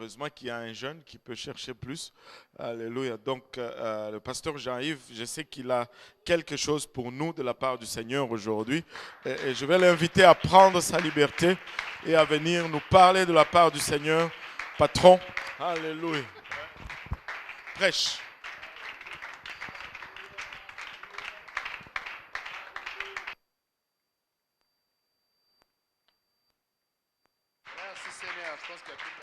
heureusement qu'il y a un jeune qui peut chercher plus. Alléluia. Donc, le pasteur Jean-Yves, je sais qu'il a quelque chose pour nous de la part du Seigneur aujourd'hui. Et je vais l'inviter à prendre sa liberté et à venir nous parler de la part du Seigneur. Patron, alléluia. Prêche. Merci Seigneur, je pense qu'il y a plus de...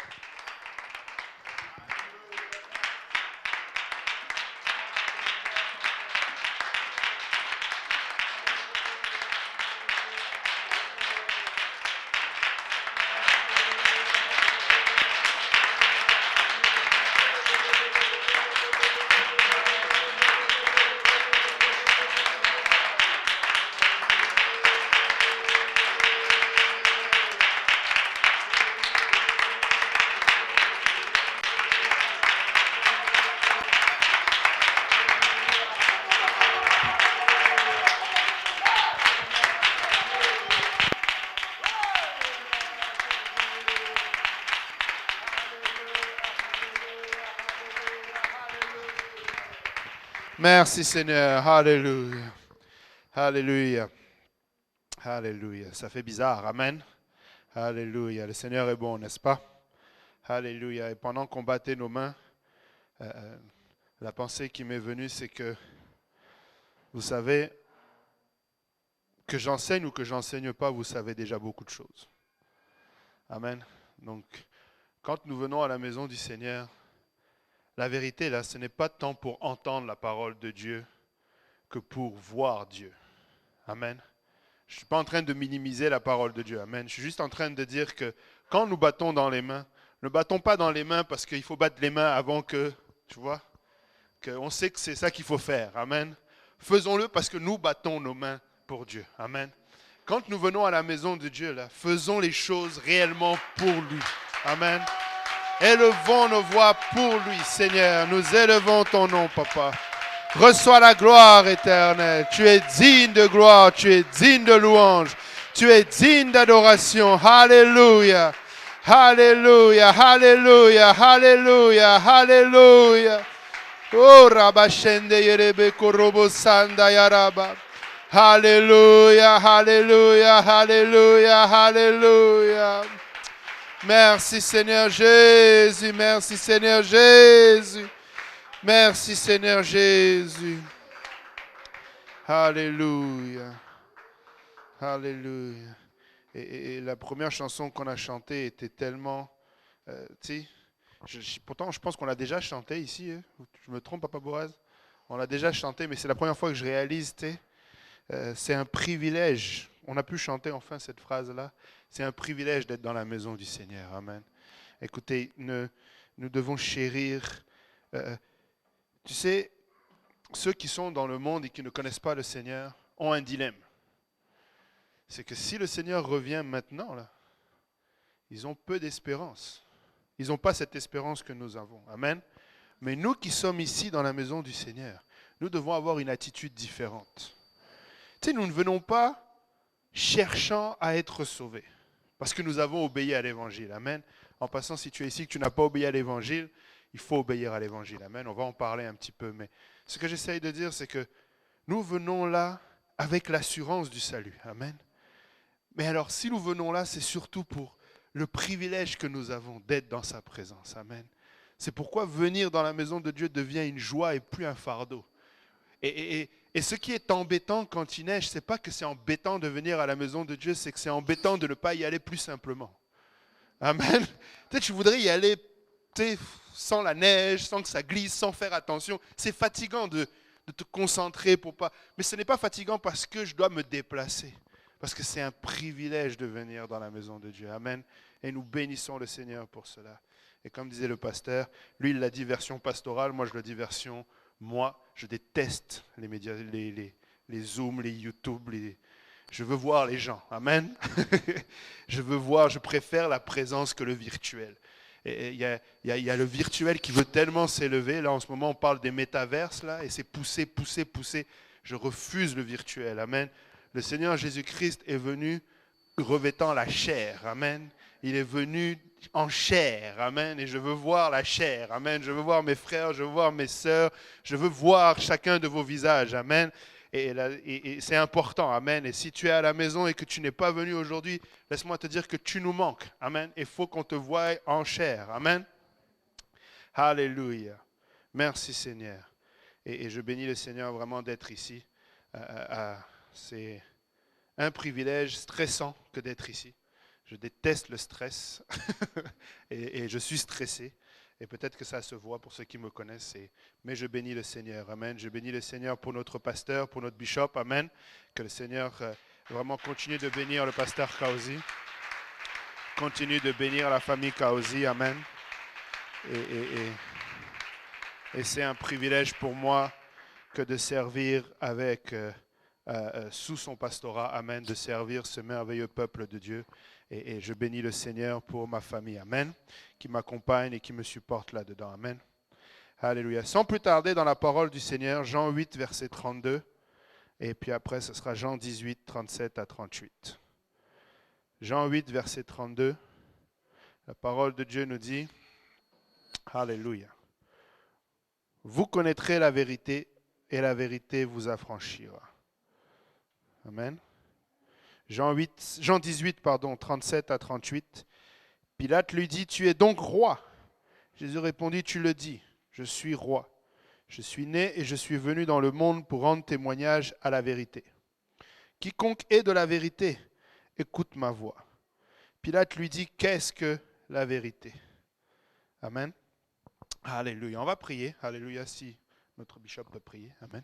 Merci Seigneur, alléluia, alléluia, alléluia. Ça fait bizarre, amen, alléluia. Le Seigneur est bon, n'est-ce pas? Alléluia. Et pendant qu'on battait nos mains, la pensée qui m'est venue, c'est que, vous savez, que j'enseigne ou que j'enseigne pas, vous savez déjà beaucoup de choses. Amen. Donc, quand nous venons à la maison du Seigneur, la vérité, là, ce n'est pas tant pour entendre la parole de Dieu que pour voir Dieu. Amen. Je ne suis pas en train de minimiser la parole de Dieu. Amen. Je suis juste en train de dire que quand nous battons dans les mains, ne battons pas dans les mains parce qu'il faut battre les mains avant que, tu vois, qu'on sait que c'est ça qu'il faut faire. Amen. Faisons-le parce que nous battons nos mains pour Dieu. Amen. Quand nous venons à la maison de Dieu, là, faisons les choses réellement pour lui. Amen. Élevons nos voix pour lui, Seigneur. Nous élevons ton nom, Papa. Reçois la gloire éternelle. Tu es digne de gloire, tu es digne de louange, tu es digne d'adoration. Alléluia. Alléluia, alléluia, alléluia, alléluia. Oh, Rabashende Yerebe Korobo Sanda Yaraba. Alléluia, alléluia, alléluia, alléluia. Merci Seigneur Jésus, merci Seigneur Jésus, merci Seigneur Jésus. Alléluia, alléluia. Et la première chanson qu'on a chantée était tellement, tu sais, pourtant je pense qu'on l'a déjà chantée ici, hein? Je me trompe, Papa Boaz? On l'a déjà chantée, mais c'est la première fois que je réalise, tu sais, c'est un privilège. On a pu chanter enfin cette phrase-là. C'est un privilège d'être dans la maison du Seigneur. Amen. Écoutez, nous devons chérir. Tu sais, ceux qui sont dans le monde et qui ne connaissent pas le Seigneur ont un dilemme. C'est que si le Seigneur revient maintenant, là, ils ont peu d'espérance. Ils n'ont pas cette espérance que nous avons. Amen. Mais nous qui sommes ici dans la maison du Seigneur, nous devons avoir une attitude différente. Tu sais, nous ne venons pas cherchant à être sauvés. Parce que nous avons obéi à l'évangile. Amen. En passant, si tu es ici et que tu n'as pas obéi à l'évangile, il faut obéir à l'évangile. Amen. On va en parler un petit peu. Mais ce que j'essaye de dire, c'est que nous venons là avec l'assurance du salut. Amen. Mais alors, si nous venons là, c'est surtout pour le privilège que nous avons d'être dans sa présence. Amen. C'est pourquoi venir dans la maison de Dieu devient une joie et plus un fardeau. Et ce qui est embêtant quand il neige, ce n'est pas que c'est embêtant de venir à la maison de Dieu, c'est que c'est embêtant de ne pas y aller plus simplement. Amen. Peut-être tu voudrais y aller sans la neige, sans que ça glisse, sans faire attention. C'est fatigant de te concentrer pour pas. Mais ce n'est pas fatigant parce que je dois me déplacer. Parce que c'est un privilège de venir dans la maison de Dieu. Amen. Et nous bénissons le Seigneur pour cela. Et comme disait le pasteur, lui il l'a dit version pastorale, moi je le dis version... Moi, je déteste les médias, les Zoom, les YouTube. Je veux voir les gens. Amen. Je préfère la présence que le virtuel. Et il y a le virtuel qui veut tellement s'élever. Là, en ce moment, on parle des métaverses, là, et c'est poussé, poussé, poussé. Je refuse le virtuel. Amen. Le Seigneur Jésus-Christ est venu revêtant la chair. Amen. Il est venu en chair. Amen. Et je veux voir la chair. Amen. Je veux voir mes frères, je veux voir mes sœurs. Je veux voir chacun de vos visages. Amen. Et c'est important. Amen. Et si tu es à la maison et que tu n'es pas venu aujourd'hui, laisse-moi te dire que tu nous manques. Amen. Il faut qu'on te voie en chair. Amen. Alléluia. Merci Seigneur. Et je bénis le Seigneur vraiment d'être ici. C'est un privilège stressant que d'être ici. Je déteste le stress et je suis stressé. Et peut-être que ça se voit pour ceux qui me connaissent. Mais je bénis le Seigneur. Amen. Je bénis le Seigneur pour notre pasteur, pour notre bishop. Amen. Que le Seigneur vraiment continue de bénir le pasteur Kaozi. Continue de bénir la famille Kaozi. Amen. Et c'est un privilège pour moi que de servir avec, sous son pastorat, amen, de servir ce merveilleux peuple de Dieu. Et je bénis le Seigneur pour ma famille, amen, qui m'accompagne et qui me supporte là-dedans, amen. Alléluia. Sans plus tarder dans la parole du Seigneur, Jean 8, verset 32, et puis après ce sera Jean 18, 37 à 38. Jean 8, verset 32, la parole de Dieu nous dit, Alléluia. Vous connaîtrez la vérité et la vérité vous affranchira. Amen. Jean 18, 37 à 38. Pilate lui dit, tu es donc roi. Jésus répondit, tu le dis, je suis roi. Je suis né et je suis venu dans le monde pour rendre témoignage à la vérité. Quiconque est de la vérité, écoute ma voix. Pilate lui dit, qu'est-ce que la vérité? Amen. Alléluia. On va prier. Alléluia, si notre bishop peut prier. Amen.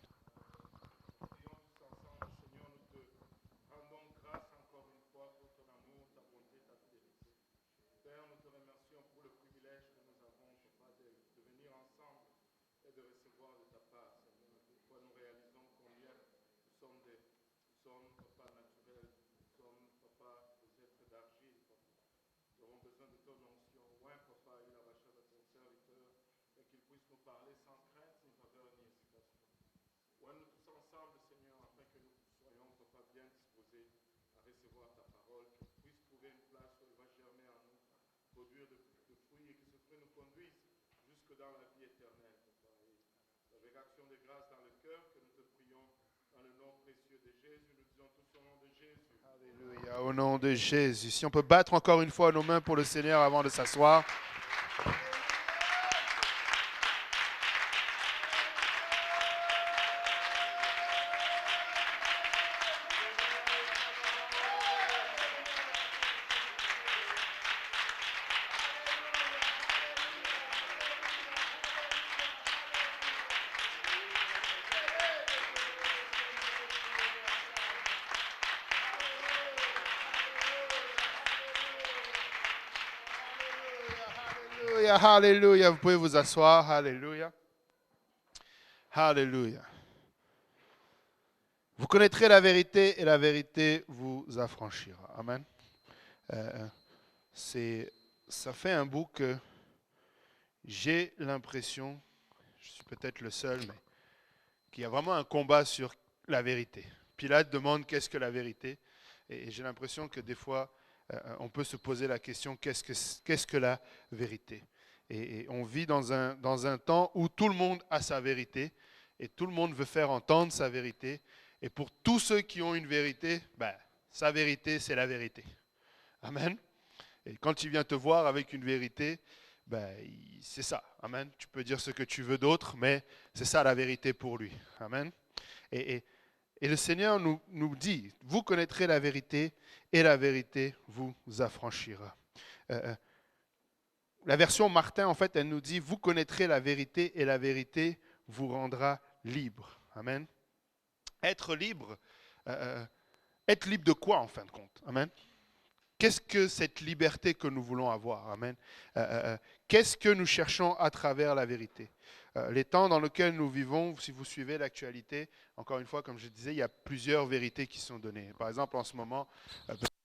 Alléluia, au nom de Jésus. Si on peut battre encore une fois nos mains pour le Seigneur avant de s'asseoir. Alléluia, vous pouvez vous asseoir. Alléluia. Alléluia. Vous connaîtrez la vérité et la vérité vous affranchira. Amen. Ça fait un bout que j'ai l'impression, je suis peut-être le seul, mais qu'il y a vraiment un combat sur la vérité. Pilate demande qu'est-ce que la vérité, et j'ai l'impression que des fois, on peut se poser la question qu'est-ce que la vérité? Et on vit dans un temps où tout le monde a sa vérité et tout le monde veut faire entendre sa vérité. Et pour tous ceux qui ont une vérité, sa vérité, c'est la vérité. Amen. Et quand il vient te voir avec une vérité, c'est ça. Amen. Tu peux dire ce que tu veux d'autre, mais c'est ça la vérité pour lui. Amen. Et le Seigneur nous dit, vous connaîtrez la vérité et la vérité vous affranchira. La version Martin, en fait, elle nous dit, vous connaîtrez la vérité et la vérité vous rendra libre. Amen. Être libre de quoi en fin de compte? Amen. Qu'est-ce que cette liberté que nous voulons avoir? Amen. Qu'est-ce que nous cherchons à travers la vérité? Les temps dans lesquels nous vivons, si vous suivez l'actualité, encore une fois, comme je disais, il y a plusieurs vérités qui sont données. Par exemple, en ce moment,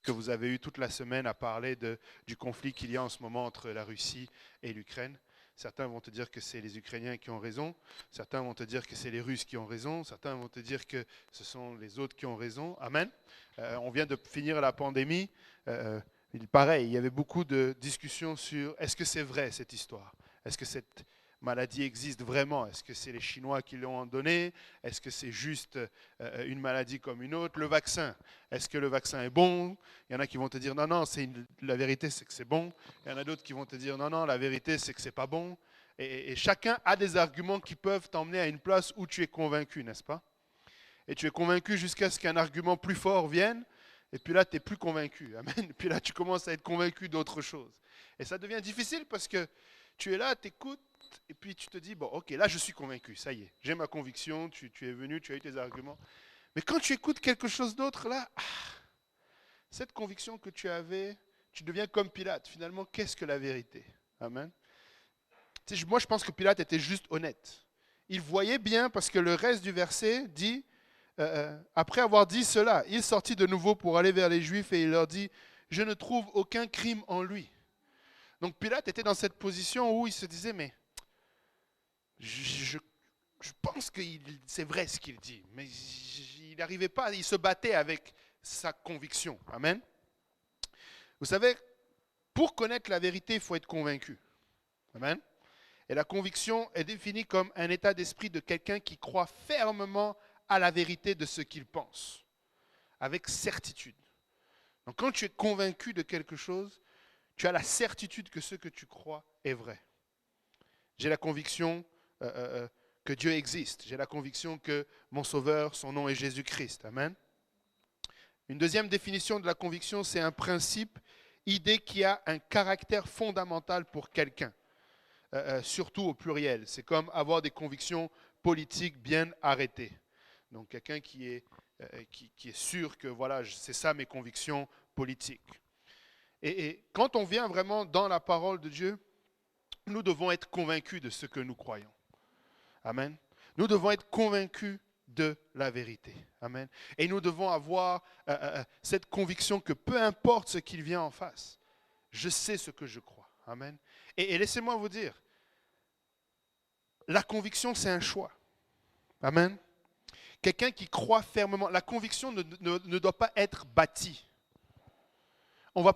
que vous avez eu toute la semaine à parler du conflit qu'il y a en ce moment entre la Russie et l'Ukraine. Certains vont te dire que c'est les Ukrainiens qui ont raison, certains vont te dire que c'est les Russes qui ont raison, certains vont te dire que ce sont les autres qui ont raison. Amen. On vient de finir la pandémie. Pareil, il y avait beaucoup de discussions sur est-ce que c'est vrai cette histoire? Est-ce que cette maladie existe vraiment? Est-ce que c'est les Chinois qui l'ont donné? Est-ce que c'est juste une maladie comme une autre? Le vaccin, est-ce que le vaccin est bon? Il y en a qui vont te dire non, non, la vérité c'est que c'est bon. Il y en a d'autres qui vont te dire non, non, la vérité c'est que c'est pas bon. Et chacun a des arguments qui peuvent t'emmener à une place où tu es convaincu, n'est-ce pas? Et tu es convaincu jusqu'à ce qu'un argument plus fort vienne. Et puis là, tu n'es plus convaincu. Amen. Et puis là, tu commences à être convaincu d'autre chose. Et ça devient difficile parce que tu es là, tu écoutes, et puis tu te dis, bon, ok, là, je suis convaincu, ça y est, j'ai ma conviction, tu es venu, tu as eu tes arguments. Mais quand tu écoutes quelque chose d'autre, là, cette conviction que tu avais, tu deviens comme Pilate. Finalement, qu'est-ce que la vérité? Amen. Tu sais, moi, je pense que Pilate était juste honnête. Il voyait bien parce que le reste du verset dit, après avoir dit cela, il sortit de nouveau pour aller vers les Juifs et il leur dit, je ne trouve aucun crime en lui. Donc Pilate était dans cette position où il se disait, mais je pense que c'est vrai ce qu'il dit, mais il n'arrivait pas, il se battait avec sa conviction. Amen. Vous savez, pour connaître la vérité, il faut être convaincu. Amen. Et la conviction est définie comme un état d'esprit de quelqu'un qui croit fermement à la vérité de ce qu'il pense, avec certitude. Donc quand tu es convaincu de quelque chose, tu as la certitude que ce que tu crois est vrai. J'ai la conviction que Dieu existe. J'ai la conviction que mon Sauveur, son nom est Jésus-Christ. Amen. Une deuxième définition de la conviction, c'est un principe, idée qui a un caractère fondamental pour quelqu'un. Surtout au pluriel. C'est comme avoir des convictions politiques bien arrêtées. Donc quelqu'un qui est sûr que voilà, c'est ça mes convictions politiques. Et quand on vient vraiment dans la parole de Dieu, nous devons être convaincus de ce que nous croyons. Amen. Nous devons être convaincus de la vérité. Amen. Et nous devons avoir cette conviction que peu importe ce qu'il vient en face, je sais ce que je crois. Amen. Et laissez-moi vous dire, la conviction, c'est un choix. Amen. Quelqu'un qui croit fermement, la conviction ne doit pas être bâtie.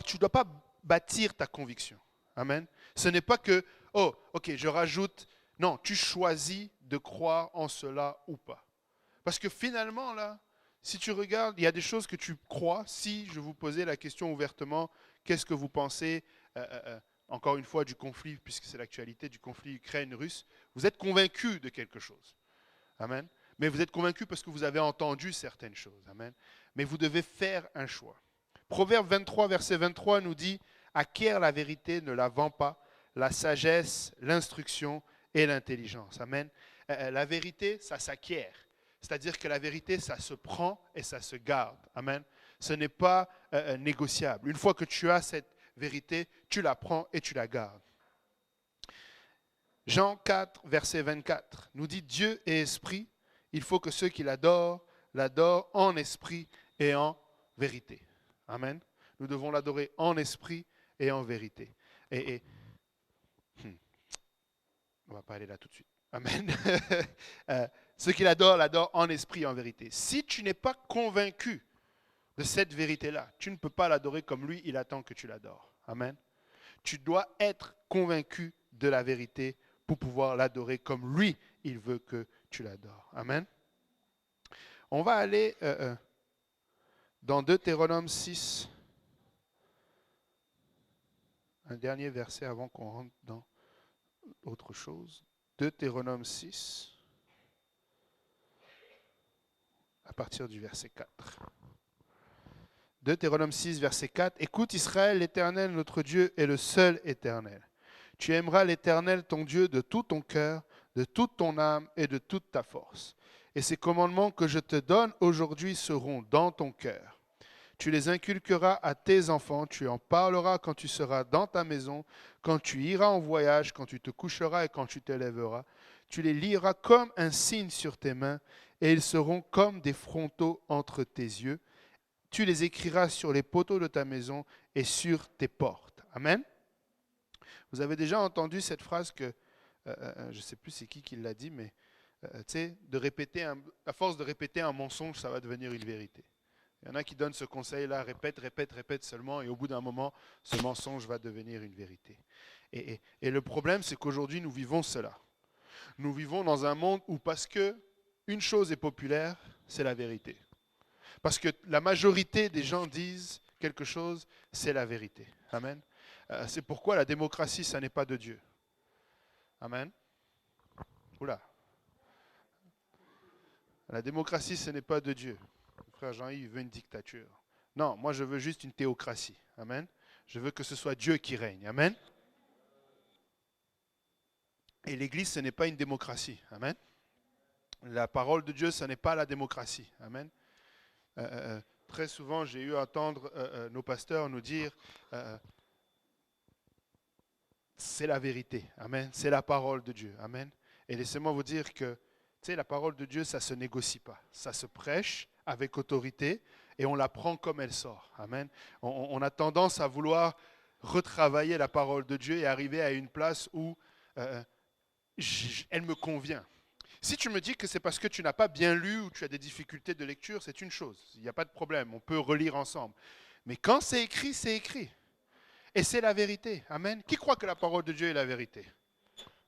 Tu ne dois pas bâtir ta conviction. Amen. Ce n'est pas que, oh, ok, je rajoute. Non, tu choisis de croire en cela ou pas. Parce que finalement, là, si tu regardes, il y a des choses que tu crois. Si je vous posais la question ouvertement, qu'est-ce que vous pensez, encore une fois, du conflit, puisque c'est l'actualité du conflit Ukraine-Russe, vous êtes convaincu de quelque chose. Amen. Mais vous êtes convaincu parce que vous avez entendu certaines choses. Amen. Mais vous devez faire un choix. Proverbe 23, verset 23 nous dit « Acquiert la vérité, ne la vends pas, la sagesse, l'instruction et l'intelligence. » Amen. La vérité, ça s'acquiert. C'est-à-dire que la vérité, ça se prend et ça se garde. Amen. Ce n'est pas négociable. Une fois que tu as cette vérité, tu la prends et tu la gardes. Jean 4, verset 24 nous dit « Dieu est esprit, il faut que ceux qui l'adorent, l'adorent en esprit et en vérité. » Amen. Nous devons l'adorer en esprit et en vérité. On ne va pas aller là tout de suite. Amen. Ceux qui l'adorent, l'adorent en esprit et en vérité. Si tu n'es pas convaincu de cette vérité-là, tu ne peux pas l'adorer comme lui, il attend que tu l'adores. Amen. Tu dois être convaincu de la vérité pour pouvoir l'adorer comme lui, il veut que tu l'adores. Amen. On va aller dans Deutéronome 6, un dernier verset avant qu'on rentre dans autre chose. Deutéronome 6, à partir du verset 4. Deutéronome 6, verset 4. Écoute Israël, l'Éternel, notre Dieu, est le seul Éternel. Tu aimeras l'Éternel, ton Dieu, de tout ton cœur, de toute ton âme et de toute ta force. Et ces commandements que je te donne aujourd'hui seront dans ton cœur. Tu les inculqueras à tes enfants, tu en parleras quand tu seras dans ta maison, quand tu iras en voyage, quand tu te coucheras et quand tu te lèveras. Tu les liras comme un signe sur tes mains, et ils seront comme des frontaux entre tes yeux. Tu les écriras sur les poteaux de ta maison et sur tes portes. Amen. Vous avez déjà entendu cette phrase que, je ne sais plus c'est qui l'a dit, mais à force de répéter un mensonge, ça va devenir une vérité. Il y en a qui donnent ce conseil-là, répète, répète, répète seulement, et au bout d'un moment, ce mensonge va devenir une vérité. Et le problème, c'est qu'aujourd'hui, nous vivons cela. Nous vivons dans un monde où, parce que une chose est populaire, c'est la vérité. Parce que la majorité des gens disent quelque chose, c'est la vérité. Amen. C'est pourquoi la démocratie, ça n'est pas de Dieu. Amen. Oula. La démocratie, ce n'est pas de Dieu. Le frère Jean-Yves veut une dictature. Non, moi je veux juste une théocratie. Amen. Je veux que ce soit Dieu qui règne. Amen. Et l'Église, ce n'est pas une démocratie. Amen. La parole de Dieu, ce n'est pas la démocratie. Amen. Très souvent, j'ai eu à entendre nos pasteurs nous dire c'est la vérité. Amen. C'est la parole de Dieu. Amen. Et laissez-moi vous dire que la parole de Dieu, ça ne se négocie pas. Ça se prêche avec autorité et on la prend comme elle sort. Amen. On a tendance à vouloir retravailler la parole de Dieu et arriver à une place où elle me convient. Si tu me dis que c'est parce que tu n'as pas bien lu ou tu as des difficultés de lecture, c'est une chose. Il n'y a pas de problème, on peut relire ensemble. Mais quand c'est écrit, c'est écrit. Et c'est la vérité. Amen. Qui croit que la parole de Dieu est la vérité?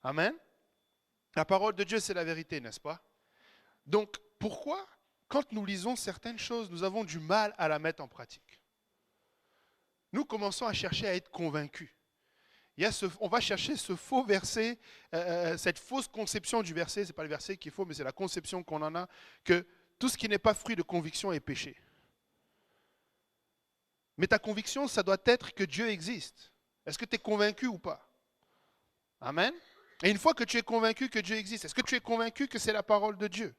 Amen. La parole de Dieu, c'est la vérité, n'est-ce pas? Donc, pourquoi, quand nous lisons certaines choses, nous avons du mal à la mettre en pratique? Nous commençons à chercher à être convaincus. On va chercher ce faux verset, cette fausse conception du verset. Ce n'est pas le verset qui est faux, mais c'est la conception qu'on en a, que tout ce qui n'est pas fruit de conviction est péché. Mais ta conviction, ça doit être que Dieu existe. Est-ce que tu es convaincu ou pas? Amen. Et une fois que tu es convaincu que Dieu existe, est-ce que tu es convaincu que c'est la parole de Dieu?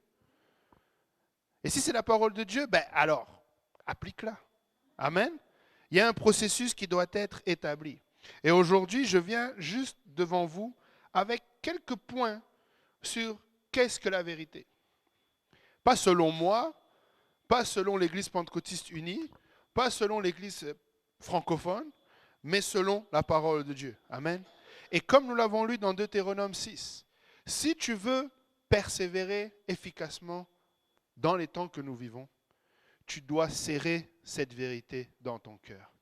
Et si c'est la parole de Dieu, alors, applique-la. Amen. Il y a un processus qui doit être établi. Et aujourd'hui, je viens juste devant vous avec quelques points sur qu'est-ce que la vérité. Pas selon moi, pas selon l'Église pentecôtiste unie, pas selon l'Église francophone, mais selon la parole de Dieu. Amen. Et comme nous l'avons lu dans Deutéronome 6, si tu veux persévérer efficacement dans les temps que nous vivons, tu dois serrer cette vérité dans ton cœur.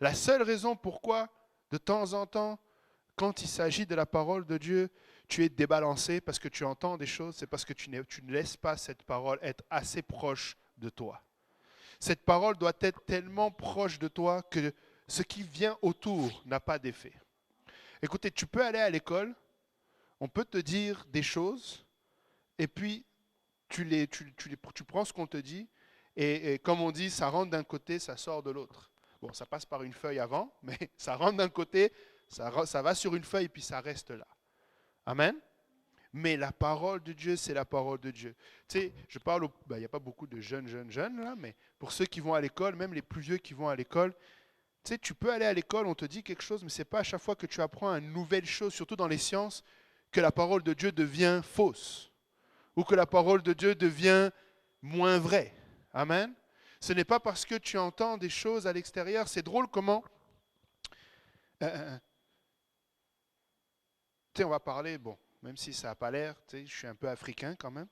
La seule raison pourquoi, de temps en temps, quand il s'agit de la parole de Dieu, tu es débalancé parce que tu entends des choses, c'est parce que tu ne laisses pas cette parole être assez proche de toi. Cette parole doit être tellement proche de toi que ce qui vient autour n'a pas d'effet. Écoutez, tu peux aller à l'école, on peut te dire des choses, et puis tu prends ce qu'on te dit, et comme on dit, ça rentre d'un côté, ça sort de l'autre. Bon, ça passe par une feuille avant, mais ça rentre d'un côté, ça va sur une feuille, puis ça reste là. Amen. Mais la parole de Dieu, c'est la parole de Dieu. Tu sais, je parle, il n'y a pas beaucoup de jeunes là, mais pour ceux qui vont à l'école, même les plus vieux qui vont à l'école, tu sais, tu peux aller à l'école, on te dit quelque chose, mais ce n'est pas à chaque fois que tu apprends une nouvelle chose, surtout dans les sciences, que la parole de Dieu devient fausse ou que la parole de Dieu devient moins vraie. Amen. Ce n'est pas parce que tu entends des choses à l'extérieur. C'est drôle comment... tu sais, on va parler, bon, même si ça n'a pas l'air, tu sais, je suis un peu africain quand même.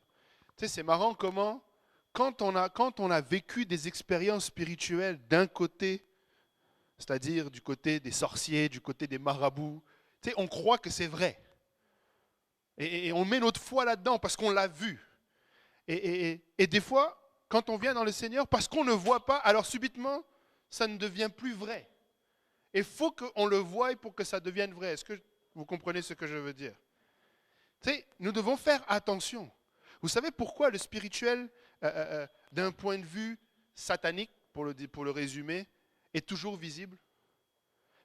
Tu sais, c'est marrant comment, quand on a vécu des expériences spirituelles d'un côté, c'est-à-dire du côté des sorciers, du côté des marabouts, tu sais, on croit que c'est vrai. Et on met notre foi là-dedans parce qu'on l'a vu. Et des fois, quand on vient dans le Seigneur, parce qu'on ne voit pas, alors subitement, ça ne devient plus vrai. Il faut qu'on le voie pour que ça devienne vrai. Est-ce que vous comprenez ce que je veux dire? Tu sais, nous devons faire attention. Vous savez pourquoi le spirituel, d'un point de vue satanique, pour le résumer, est toujours visible?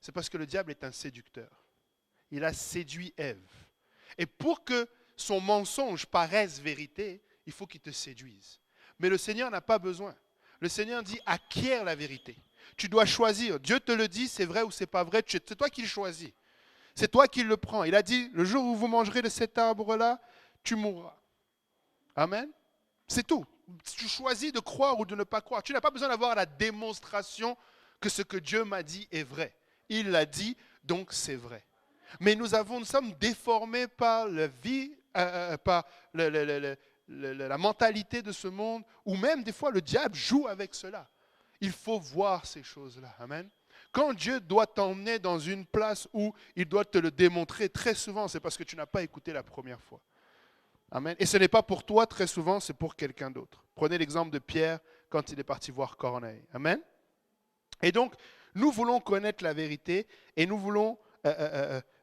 C'est parce que le diable est un séducteur. Il a séduit Ève. Et pour que son mensonge paraisse vérité, il faut qu'il te séduise. Mais le Seigneur n'a pas besoin. Le Seigneur dit, acquiert la vérité. Tu dois choisir. Dieu te le dit, c'est vrai ou c'est pas vrai. C'est toi qui le choisis. C'est toi qui le prends. Il a dit, le jour où vous mangerez de cet arbre-là, tu mourras. Amen. C'est tout. Tu choisis de croire ou de ne pas croire. Tu n'as pas besoin d'avoir la démonstration que ce que Dieu m'a dit est vrai. Il l'a dit, donc c'est vrai. Mais nous sommes déformés par la vie, par la mentalité de ce monde, ou même des fois le diable joue avec cela. il faut voir ces choses-là. Amen. Quand Dieu doit t'emmener dans une place où il doit te le démontrer, très souvent, c'est parce que tu n'as pas écouté la première fois. Amen. Et ce n'est pas pour toi, très souvent, c'est pour quelqu'un d'autre. Prenez l'exemple de Pierre quand il est parti voir Corneille. Amen. Et donc, nous voulons connaître la vérité et nous voulons...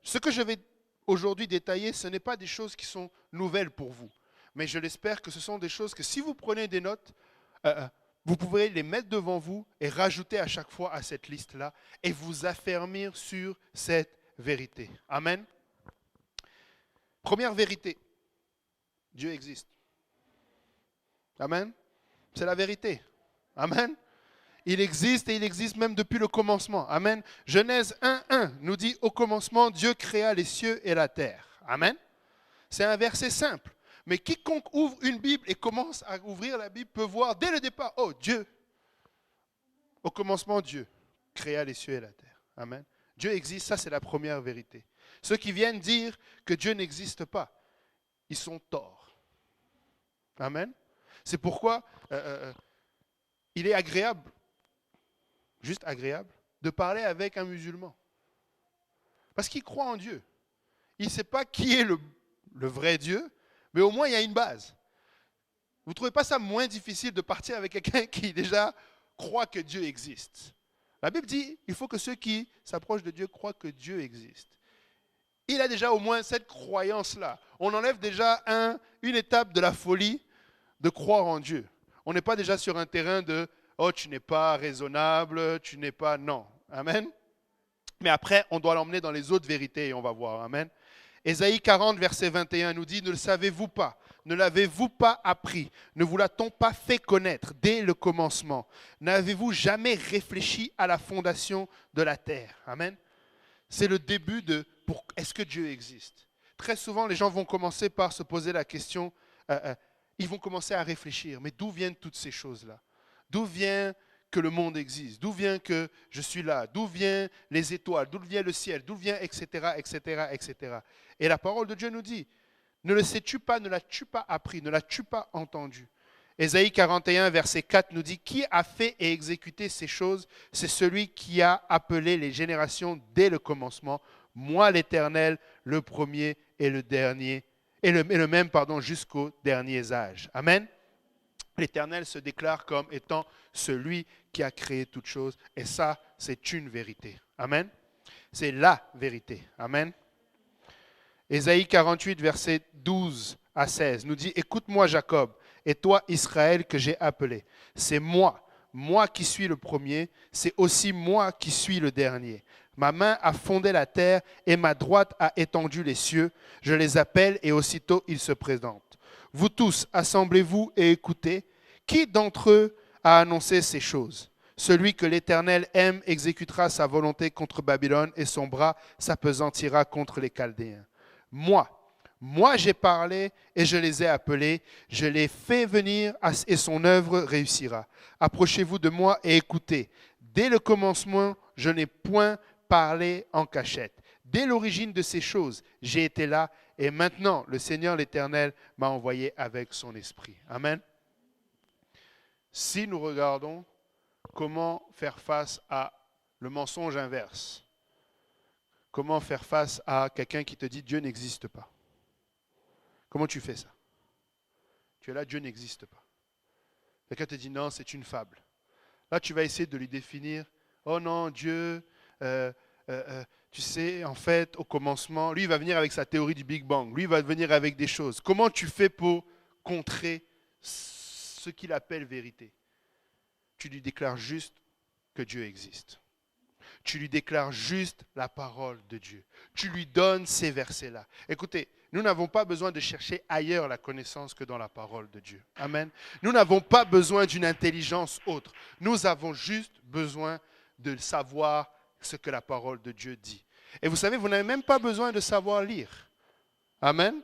ce que je vais aujourd'hui détailler, ce n'est pas des choses qui sont nouvelles pour vous. Mais je l'espère que ce sont des choses que si vous prenez des notes, vous pourrez les mettre devant vous et rajouter à chaque fois à cette liste-là et vous affermir sur cette vérité. Amen. Première vérité, Dieu existe. Amen. C'est la vérité. Amen. Il existe et il existe même depuis le commencement. Amen. Genèse 1:1 nous dit, au commencement, Dieu créa les cieux et la terre. Amen. C'est un verset simple. Mais quiconque ouvre une Bible et commence à ouvrir la Bible peut voir dès le départ, oh Dieu, au commencement Dieu créa les cieux et la terre. Amen. Dieu existe, ça c'est la première vérité. Ceux qui viennent dire que Dieu n'existe pas, ils sont torts. Amen. C'est pourquoi il est agréable, juste agréable, de parler avec un musulman. Parce qu'il croit en Dieu. Il ne sait pas qui est le vrai Dieu, mais au moins il y a une base. Vous ne trouvez pas ça moins difficile de partir avec quelqu'un qui déjà croit que Dieu existe? La Bible dit il faut que ceux qui s'approchent de Dieu croient que Dieu existe. Il a déjà au moins cette croyance-là. On enlève déjà une étape de la folie de croire en Dieu. On n'est pas déjà sur un terrain de « oh, tu n'es pas raisonnable, tu n'es pas… » Non. Amen. Mais après, on doit l'emmener dans les autres vérités et on va voir. Amen. Ésaïe 40, verset 21 nous dit, ne le savez-vous pas? Ne l'avez-vous pas appris? Ne vous l'a-t-on pas fait connaître dès le commencement? N'avez-vous jamais réfléchi à la fondation de la terre? Amen. C'est le début de est-ce que Dieu existe? Très souvent, les gens vont commencer par se poser la question, ils vont commencer à réfléchir, mais d'où viennent toutes ces choses-là? D'où vient que le monde existe? D'où vient que je suis là? D'où viennent les étoiles? D'où vient le ciel? D'où vient, etc., etc., etc. Et la parole de Dieu nous dit, ne le sais-tu pas, ne l'as-tu pas appris, ne l'as-tu pas entendu? Ésaïe 41, verset 4 nous dit, qui a fait et exécuté ces choses? C'est celui qui a appelé les générations dès le commencement, moi l'Éternel, le premier et le dernier, et le même, jusqu'aux derniers âges. Amen. L'Éternel se déclare comme étant celui qui a créé toutes choses. Et ça, c'est une vérité. Amen. C'est la vérité. Amen. Ésaïe 48, versets 12 à 16 nous dit, écoute-moi Jacob, et toi Israël que j'ai appelé. C'est moi qui suis le premier, c'est aussi moi qui suis le dernier. Ma main a fondé la terre et ma droite a étendu les cieux. Je les appelle et aussitôt ils se présentent. Vous tous, assemblez-vous et écoutez. Qui d'entre eux a annoncé ces choses? Celui que l'Éternel aime exécutera sa volonté contre Babylone et son bras s'apesantira contre les Chaldéens. Moi j'ai parlé et je les ai appelés, je l'ai fait venir et son œuvre réussira. Approchez-vous de moi et écoutez. Dès le commencement, je n'ai point parlé en cachette. Dès l'origine de ces choses, j'ai été là et maintenant le Seigneur l'Éternel m'a envoyé avec son esprit. Amen. Si nous regardons comment faire face à le mensonge inverse, comment faire face à quelqu'un qui te dit Dieu n'existe pas. Comment tu fais ça? Tu es là, Dieu n'existe pas. Quelqu'un te dit non, c'est une fable. Là, tu vas essayer de lui définir, oh non, Dieu, tu sais, en fait, au commencement, lui, il va venir avec sa théorie du Big Bang. Lui, il va venir avec des choses. Comment tu fais pour contrer ce qu'il appelle vérité? Tu lui déclares juste que Dieu existe. Tu lui déclares juste la parole de Dieu. Tu lui donnes ces versets-là. Écoutez, nous n'avons pas besoin de chercher ailleurs la connaissance que dans la parole de Dieu. Amen. Nous n'avons pas besoin d'une intelligence autre. Nous avons juste besoin de savoir ce que la parole de Dieu dit. Et vous savez, vous n'avez même pas besoin de savoir lire. Amen.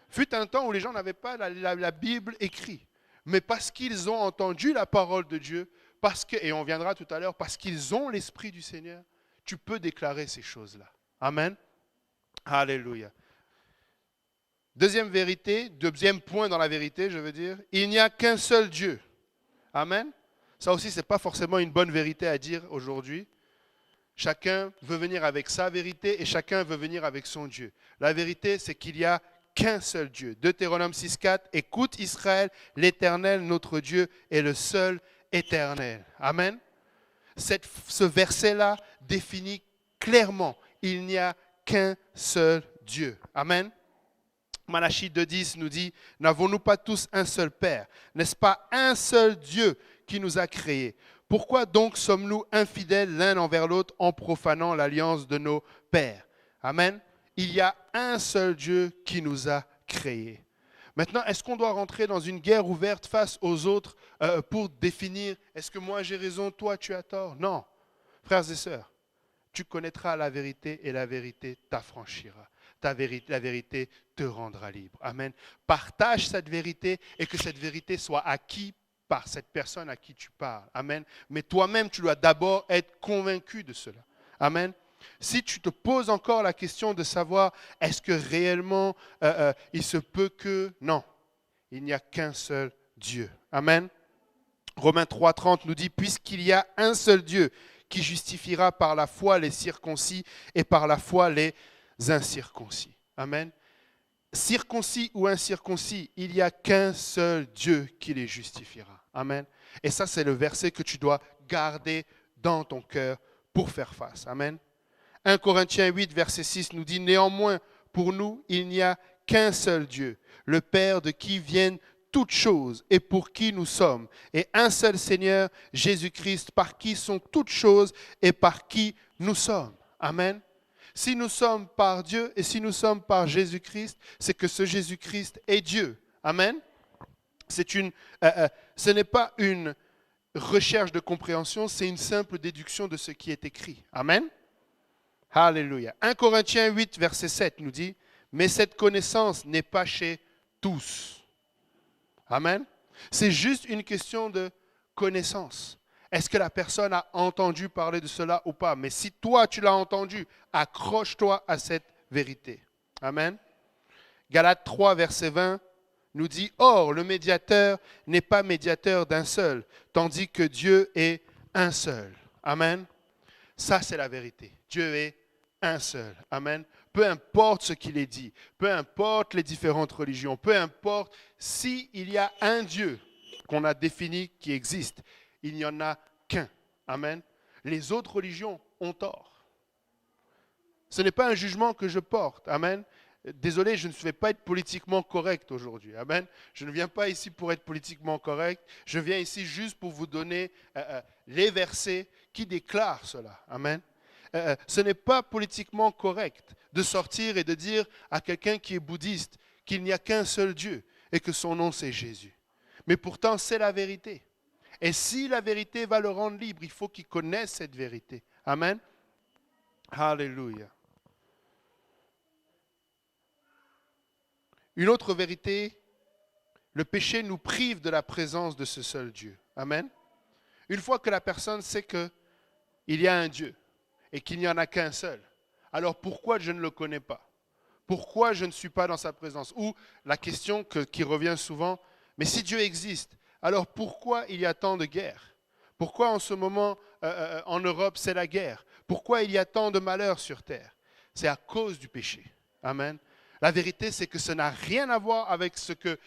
Fut un temps où les gens n'avaient pas la Bible écrite. Mais parce qu'ils ont entendu la parole de Dieu, et on viendra tout à l'heure, parce qu'ils ont l'Esprit du Seigneur, tu peux déclarer ces choses-là. Amen. Alléluia. Deuxième vérité, deuxième point dans la vérité, je veux dire, il n'y a qu'un seul Dieu. Amen. Ça aussi, ce n'est pas forcément une bonne vérité à dire aujourd'hui. Chacun veut venir avec sa vérité et chacun veut venir avec son Dieu. La vérité, c'est qu'il n'y a qu'un seul Dieu. Deutéronome 6,4, écoute Israël, l'Éternel, notre Dieu, est le seul éternel. Amen. Ce verset-là définit clairement, il n'y a qu'un seul Dieu. Amen. Malachie 2,10 nous dit, n'avons-nous pas tous un seul Père? N'est-ce pas un seul Dieu qui nous a créés? Pourquoi donc sommes-nous infidèles l'un envers l'autre en profanant l'alliance de nos pères? Amen. Il y a un seul Dieu qui nous a créés. Maintenant, est-ce qu'on doit rentrer dans une guerre ouverte face aux autres pour définir, est-ce que moi j'ai raison, toi tu as tort? Non. Frères et sœurs, tu connaîtras la vérité et la vérité t'affranchira. La vérité te rendra libre. Amen. Partage cette vérité et que cette vérité soit acquise par cette personne à qui tu parles. Amen. Mais toi-même, tu dois d'abord être convaincu de cela. Amen. Si tu te poses encore la question de savoir est-ce que réellement il se peut que... Non, il n'y a qu'un seul Dieu. Amen. Romains 3,30 nous dit, puisqu'il y a un seul Dieu qui justifiera par la foi les circoncis et par la foi les incirconcis. Amen. Circoncis ou incirconcis, il n'y a qu'un seul Dieu qui les justifiera. Amen. Et ça, c'est le verset que tu dois garder dans ton cœur pour faire face. Amen. 1 Corinthiens 8, verset 6 nous dit, néanmoins, pour nous, il n'y a qu'un seul Dieu, le Père de qui viennent toutes choses et pour qui nous sommes, et un seul Seigneur, Jésus-Christ, par qui sont toutes choses et par qui nous sommes. Amen. Si nous sommes par Dieu et si nous sommes par Jésus-Christ, c'est que ce Jésus-Christ est Dieu. Amen. Ce n'est pas une recherche de compréhension, c'est une simple déduction de ce qui est écrit. Amen. Alléluia. 1 Corinthiens 8, verset 7 nous dit, mais cette connaissance n'est pas chez tous. Amen. C'est juste une question de connaissance. Est-ce que la personne a entendu parler de cela ou pas? Mais si toi, tu l'as entendu, accroche-toi à cette vérité. Amen. Galates 3, verset 20 nous dit, or, le médiateur n'est pas médiateur d'un seul, tandis que Dieu est un seul. Amen. Ça, c'est la vérité. Dieu est un seul. Amen. Peu importe ce qu'il est dit, peu importe les différentes religions, peu importe s'il y a un Dieu qu'on a défini qui existe, il n'y en a qu'un. Amen. Les autres religions ont tort. Ce n'est pas un jugement que je porte. Amen. Désolé, je ne vais pas être politiquement correct aujourd'hui. Amen. Je ne viens pas ici pour être politiquement correct. Je viens ici juste pour vous donner les versets qui déclarent cela. Amen. Ce n'est pas politiquement correct de sortir et de dire à quelqu'un qui est bouddhiste qu'il n'y a qu'un seul Dieu et que son nom c'est Jésus. Mais pourtant, c'est la vérité. Et si la vérité va le rendre libre, il faut qu'il connaisse cette vérité. Amen. Alléluia. Une autre vérité, le péché nous prive de la présence de ce seul Dieu. Amen. Une fois que la personne sait qu'il y a un Dieu et qu'il n'y en a qu'un seul, alors pourquoi je ne le connais pas? Pourquoi je ne suis pas dans sa présence? Ou la question qui revient souvent, mais si Dieu existe, alors pourquoi il y a tant de guerres? Pourquoi en ce moment, en Europe, c'est la guerre? Pourquoi il y a tant de malheurs sur terre? C'est à cause du péché. Amen. La vérité, c'est que ça n'a rien à voir avec ce que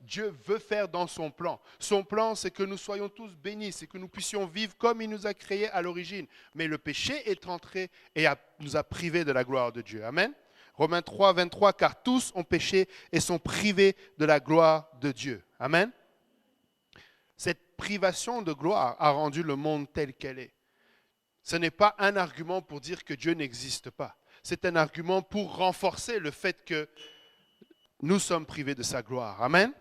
Dieu veut faire dans son plan. Son plan, c'est que nous soyons tous bénis, c'est que nous puissions vivre comme il nous a créés à l'origine. Mais le péché est entré et nous a privés de la gloire de Dieu. Amen. Romains 3, 23, car tous ont péché et sont privés de la gloire de Dieu. Amen. Cette privation de gloire a rendu le monde tel qu'elle est. Ce n'est pas un argument pour dire que Dieu n'existe pas. C'est un argument pour renforcer le fait que nous sommes privés de sa gloire. Amen.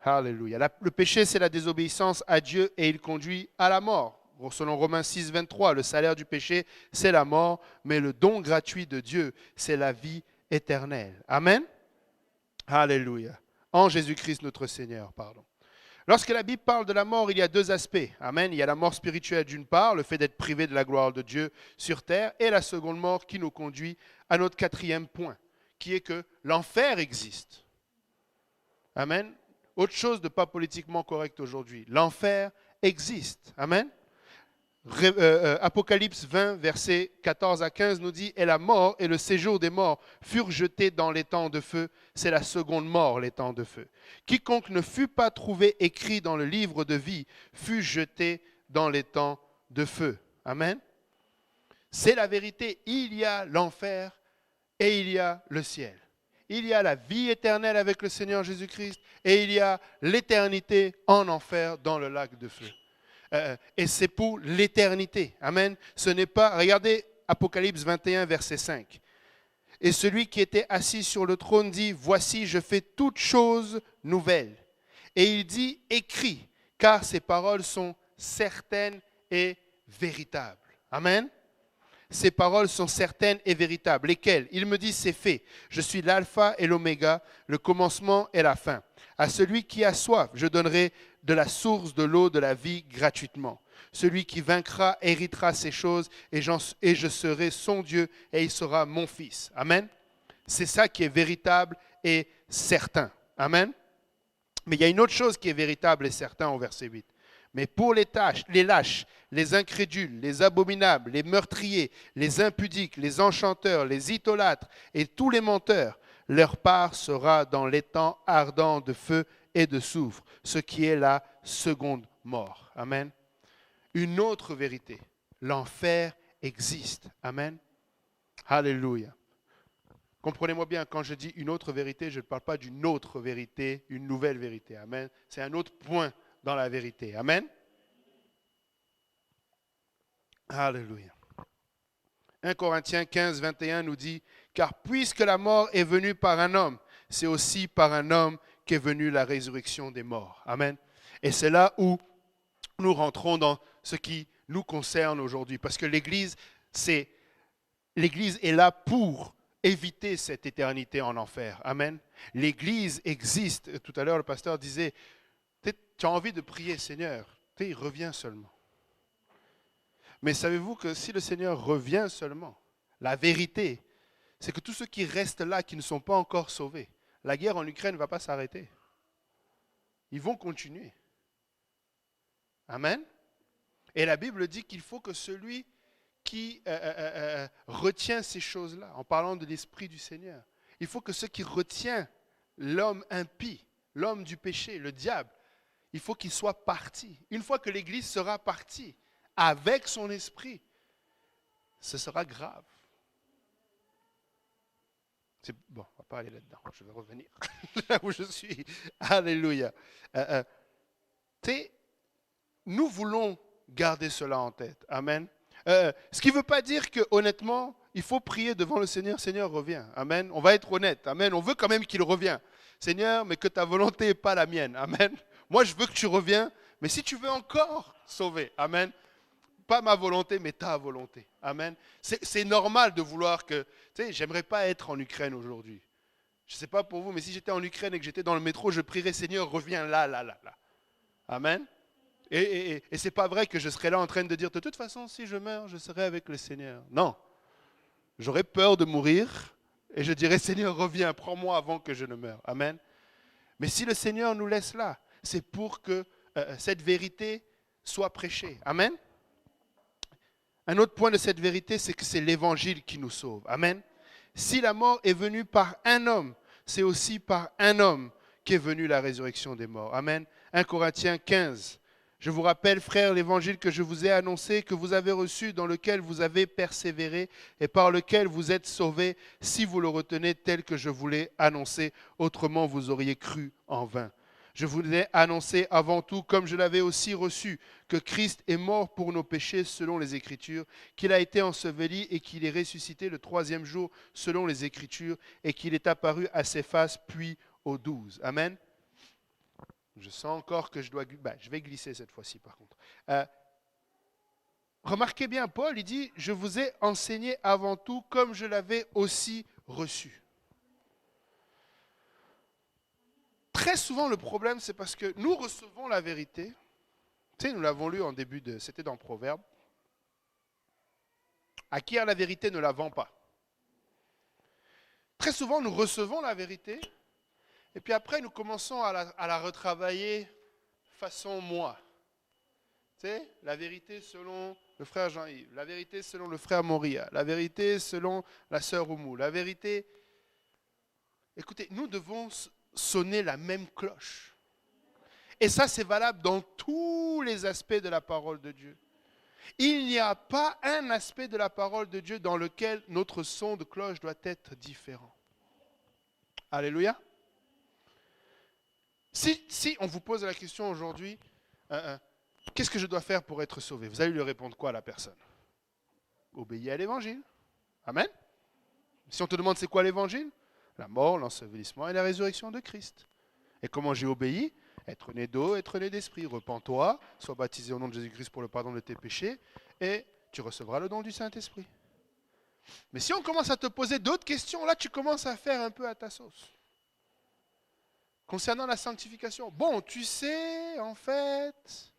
Alléluia. Le péché, c'est la désobéissance à Dieu et il conduit à la mort. Selon Romains 6, 23, le salaire du péché, c'est la mort, mais le don gratuit de Dieu, c'est la vie éternelle. Amen. Alléluia. En Jésus-Christ notre Seigneur, pardon. Lorsque la Bible parle de la mort, il y a deux aspects. Amen. Il y a la mort spirituelle d'une part, le fait d'être privé de la gloire de Dieu sur terre, et la seconde mort qui nous conduit à notre quatrième point, qui est que l'enfer existe. Amen. autre chose de pas politiquement correct aujourd'hui. L'enfer existe. Amen. Apocalypse 20, versets 14 à 15 nous dit « Et la mort et le séjour des morts furent jetés dans les temps de feu. C'est la seconde mort, les temps de feu. Quiconque ne fut pas trouvé écrit dans le livre de vie fut jeté dans les temps de feu. » Amen. C'est la vérité. Il y a l'enfer et il y a le ciel. Il y a la vie éternelle avec le Seigneur Jésus-Christ et il y a l'éternité en enfer dans le lac de feu. Et c'est pour l'éternité. Amen. Ce n'est pas, regardez Apocalypse 21, verset 5. Et celui qui était assis sur le trône dit, voici, je fais toutes choses nouvelles. Et il dit, écris, car ces paroles sont certaines et véritables. Amen. Ces paroles sont certaines et véritables. Lesquelles? Il me dit, c'est fait. Je suis l'alpha et l'oméga, le commencement et la fin. À celui qui a soif, je donnerai de la source de l'eau de la vie gratuitement. Celui qui vaincra héritera ces choses et je serai son Dieu et il sera mon fils. Amen. C'est ça qui est véritable et certain. Amen. Mais il y a une autre chose qui est véritable et certain au verset 8. Mais pour les lâches, les incrédules, les abominables, les meurtriers, les impudiques, les enchanteurs, les idolâtres et tous les menteurs, leur part sera dans l'étang ardent de feu et de soufre, ce qui est la seconde mort. Amen. Une autre vérité, l'enfer existe. Amen. Alléluia. Comprenez-moi bien, quand je dis une autre vérité, je ne parle pas d'une autre vérité, une nouvelle vérité. Amen. C'est un autre point dans la vérité. Amen. Alléluia. 1 Corinthiens 15, 21 nous dit, car puisque la mort est venue par un homme, c'est aussi par un homme qu'est venue la résurrection des morts. Amen. Et c'est là où nous rentrons dans ce qui nous concerne aujourd'hui. Parce que l'Église est là pour éviter cette éternité en enfer. Amen. L'Église existe. Tout à l'heure, le pasteur disait, tu as envie de prier, Seigneur, reviens seulement. Mais savez-vous que si le Seigneur revient seulement, la vérité, c'est que tous ceux qui restent là, qui ne sont pas encore sauvés, la guerre en Ukraine ne va pas s'arrêter. Ils vont continuer. Amen. Et la Bible dit qu'il faut que celui qui retient ces choses-là, en parlant de l'Esprit du Seigneur, il faut que ceux qui retient l'homme impie, l'homme du péché, le diable, il faut qu'il soit parti. Une fois que l'Église sera partie avec son esprit, ce sera grave. Bon, on ne va pas aller là-dedans. Je vais revenir là où je suis. Alléluia. Nous voulons garder cela en tête. Amen. Ce qui ne veut pas dire que, honnêtement, il faut prier devant le Seigneur. Seigneur, reviens. Amen. On va être honnête. Amen. On veut quand même qu'il revienne. Seigneur, mais que ta volonté n'est pas la mienne. Amen. Moi, je veux que tu reviennes. Mais si tu veux encore sauver. Amen. Pas ma volonté, mais ta volonté. Amen. C'est normal de vouloir que... Tu sais, j'aimerais pas être en Ukraine aujourd'hui. Je ne sais pas pour vous, mais si j'étais en Ukraine et que j'étais dans le métro, je prierais, Seigneur, reviens là. Amen. Et ce n'est pas vrai que je serais là en train de dire, de toute façon, si je meurs, je serai avec le Seigneur. Non. J'aurais peur de mourir et je dirais, Seigneur, reviens, prends-moi avant que je ne meure. Amen. Mais si le Seigneur nous laisse là, c'est pour que cette vérité soit prêchée. Amen. Un autre point de cette vérité, c'est que c'est l'Évangile qui nous sauve. Amen. Si la mort est venue par un homme, c'est aussi par un homme qu'est venue la résurrection des morts. Amen. 1 Corinthiens 15. Je vous rappelle, frères, l'évangile que je vous ai annoncé, que vous avez reçu, dans lequel vous avez persévéré et par lequel vous êtes sauvés, si vous le retenez tel que je vous l'ai annoncé. Autrement, vous auriez cru en vain. Je vous l'ai annoncé avant tout, comme je l'avais aussi reçu, que Christ est mort pour nos péchés selon les Écritures, qu'il a été enseveli et qu'il est ressuscité le troisième jour selon les Écritures et qu'il est apparu à Céphas puis aux 12. Amen. Je sens encore que je vais glisser cette fois-ci par contre. Remarquez bien, Paul, il dit, je vous ai enseigné avant tout comme je l'avais aussi reçu. Très souvent, le problème, c'est parce que nous recevons la vérité. Tu sais, nous l'avons lu en début c'était dans Proverbes. Acquiert la vérité, ne la vend pas. Très souvent, nous recevons la vérité Et puis après, nous commençons à la retravailler façon moi. Tu sais, la vérité selon le frère Jean-Yves, la vérité selon le frère Moria, la vérité selon la sœur Oumou, la vérité... Écoutez, nous devons sonner la même cloche. Et ça, c'est valable dans tous les aspects de la parole de Dieu. Il n'y a pas un aspect de la parole de Dieu dans lequel notre son de cloche doit être différent. Alléluia. Si on vous pose la question aujourd'hui, qu'est-ce que je dois faire pour être sauvé? Vous allez lui répondre quoi à la personne? Obéir à l'évangile. Amen. Si on te demande c'est quoi l'évangile? La mort, l'ensevelissement et la résurrection de Christ. Et comment j'ai obéi? Être né d'eau, être né d'esprit. Repens-toi, sois baptisé au nom de Jésus-Christ pour le pardon de tes péchés et tu recevras le don du Saint-Esprit. Mais si on commence à te poser d'autres questions, là tu commences à faire un peu à ta sauce. Concernant la sanctification, bon, tu sais, en fait,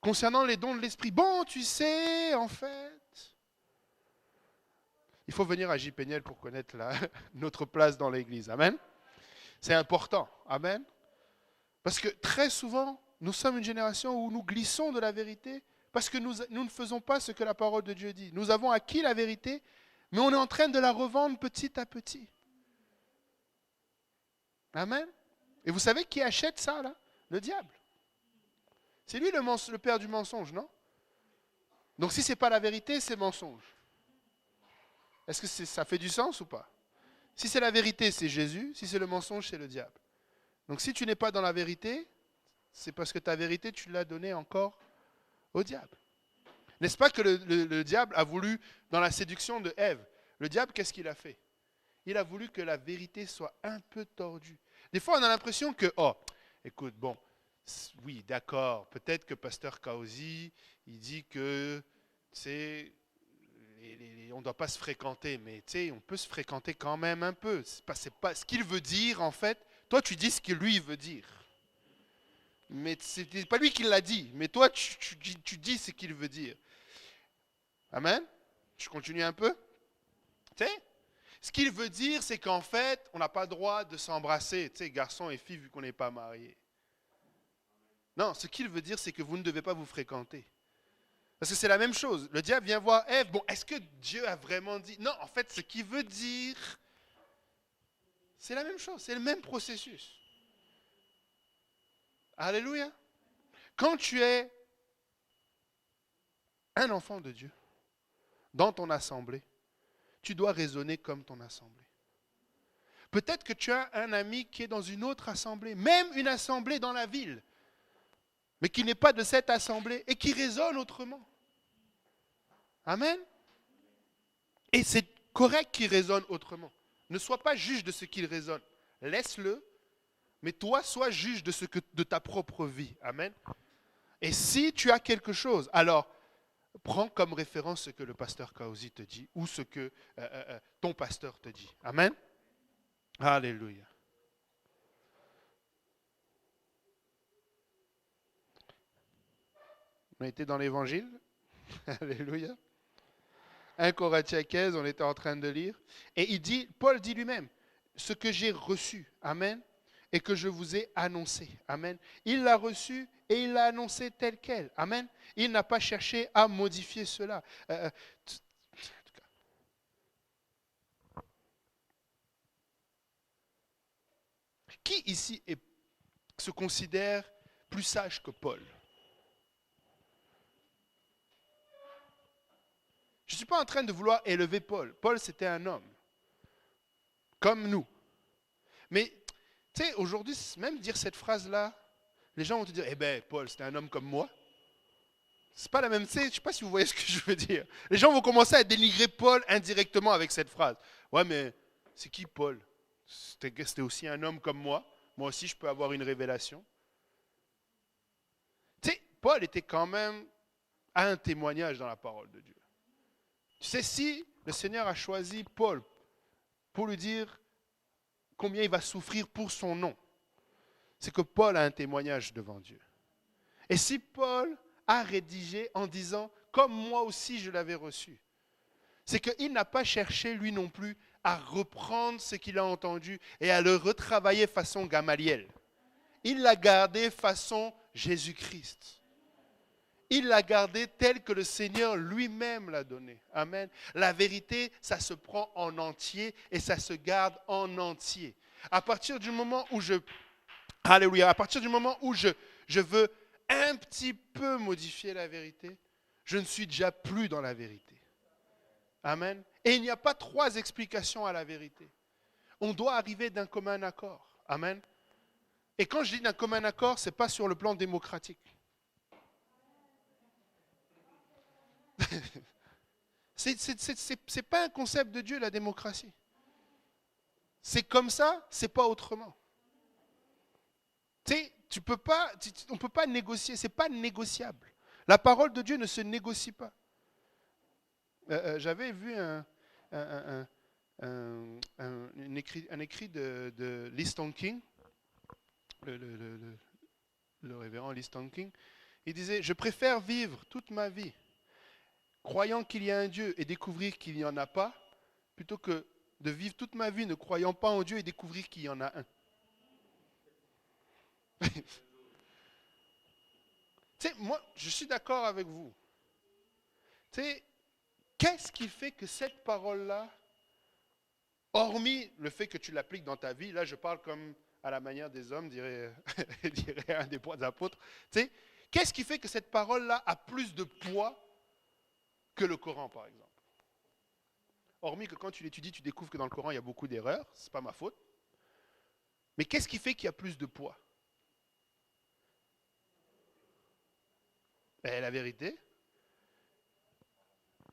concernant les dons de l'esprit, bon, tu sais, en fait. Il faut venir à J. Péniel pour connaître notre place dans l'église. Amen. C'est important. Amen. Parce que très souvent, nous sommes une génération où nous glissons de la vérité parce que nous ne faisons pas ce que la parole de Dieu dit. Nous avons acquis la vérité, mais on est en train de la revendre petit à petit. Amen. Et vous savez qui achète ça, là? Le diable. C'est lui le père du mensonge, non? Donc si ce n'est pas la vérité, c'est mensonge. Est-ce que ça fait du sens ou pas? Si c'est la vérité, c'est Jésus. Si c'est le mensonge, c'est le diable. Donc si tu n'es pas dans la vérité, c'est parce que ta vérité, tu l'as donnée encore au diable. N'est-ce pas que le diable a voulu, dans la séduction de Ève, le diable, qu'est-ce qu'il a fait? Il a voulu que la vérité soit un peu tordue. Des fois, on a l'impression que, écoute, bon, oui, d'accord, peut-être que Pasteur Kaozi, il dit que, c'est... on ne doit pas se fréquenter, mais on peut se fréquenter quand même un peu. C'est pas ce qu'il veut dire, en fait. Toi, tu dis ce que lui veut dire. Mais ce n'est pas lui qui l'a dit. Mais toi, tu dis ce qu'il veut dire. Amen. Je continue un peu. Tu sais, ce qu'il veut dire, c'est qu'en fait, on n'a pas le droit de s'embrasser, tu sais, garçon et fille, vu qu'on n'est pas mariés. Non, ce qu'il veut dire, c'est que vous ne devez pas vous fréquenter. Parce que c'est la même chose. Le diable vient voir Ève. Bon, est-ce que Dieu a vraiment dit? Non, en fait, ce qu'il veut dire, c'est la même chose. C'est le même processus. Alléluia. Quand tu es un enfant de Dieu, dans ton assemblée, tu dois raisonner comme ton assemblée. Peut-être que tu as un ami qui est dans une autre assemblée, même une assemblée dans la ville, mais qui n'est pas de cette assemblée et qui raisonne autrement. Amen. Et c'est correct qu'il raisonne autrement. Ne sois pas juge de ce qu'il raisonne. Laisse-le, mais toi, sois juge de ta propre vie. Amen. Et si tu as quelque chose, alors prends comme référence ce que le pasteur Kaozi te dit ou ce que ton pasteur te dit. Amen. Alléluia. On a été dans l'évangile. Alléluia. 1 Corinthiens 15, on était en train de lire. Et Paul dit lui-même, ce que j'ai reçu, amen, et que je vous ai annoncé, amen. Il l'a reçu et il l'a annoncé tel quel, amen. Il n'a pas cherché à modifier cela. Qui ici se considère plus sage que Paul? Je ne suis pas en train de vouloir élever Paul. Paul, c'était un homme, comme nous. Mais, tu sais, aujourd'hui, même dire cette phrase-là, les gens vont te dire, eh bien, Paul, c'était un homme comme moi. C'est pas la même, tu sais, je ne sais pas si vous voyez ce que je veux dire. Les gens vont commencer à dénigrer Paul indirectement avec cette phrase. Ouais, mais c'est qui Paul? C'était aussi un homme comme moi. Moi aussi, je peux avoir une révélation. Tu sais, Paul était quand même un témoignage dans la parole de Dieu. Tu sais, si le Seigneur a choisi Paul pour lui dire combien il va souffrir pour son nom, c'est que Paul a un témoignage devant Dieu. Et si Paul a rédigé en disant, comme moi aussi je l'avais reçu, c'est qu'il n'a pas cherché lui non plus à reprendre ce qu'il a entendu et à le retravailler façon Gamaliel. Il l'a gardé façon Jésus-Christ. Il l'a gardé tel que le Seigneur lui-même l'a donné. Amen. La vérité, ça se prend en entier et ça se garde en entier. À partir du moment où Alléluia, à partir du moment où je veux un petit peu modifier la vérité, je ne suis déjà plus dans la vérité. Amen. Et il n'y a pas 3 explications à la vérité. On doit arriver d'un commun accord. Amen. Et quand je dis d'un commun accord, ce n'est pas sur le plan démocratique. C'est pas un concept de Dieu, la démocratie. C'est comme ça, c'est pas autrement. Tu sais, on ne peut pas négocier, c'est pas négociable. La parole de Dieu ne se négocie pas. J'avais vu un écrit de Lee Stone King, le révérend Lee Stone King. Il disait, je préfère vivre toute ma vie croyant qu'il y a un Dieu et découvrir qu'il n'y en a pas, plutôt que de vivre toute ma vie ne croyant pas en Dieu et découvrir qu'il y en a un. Tu sais, moi, je suis d'accord avec vous. Tu sais, qu'est-ce qui fait que cette parole-là, hormis le fait que tu l'appliques dans ta vie, là je parle comme à la manière des hommes, dirait un des apôtres, tu sais, qu'est-ce qui fait que cette parole-là a plus de poids que le Coran, par exemple? Hormis que quand tu l'étudies, tu découvres que dans le Coran, il y a beaucoup d'erreurs, ce n'est pas ma faute. Mais qu'est-ce qui fait qu'il y a plus de poids? La vérité,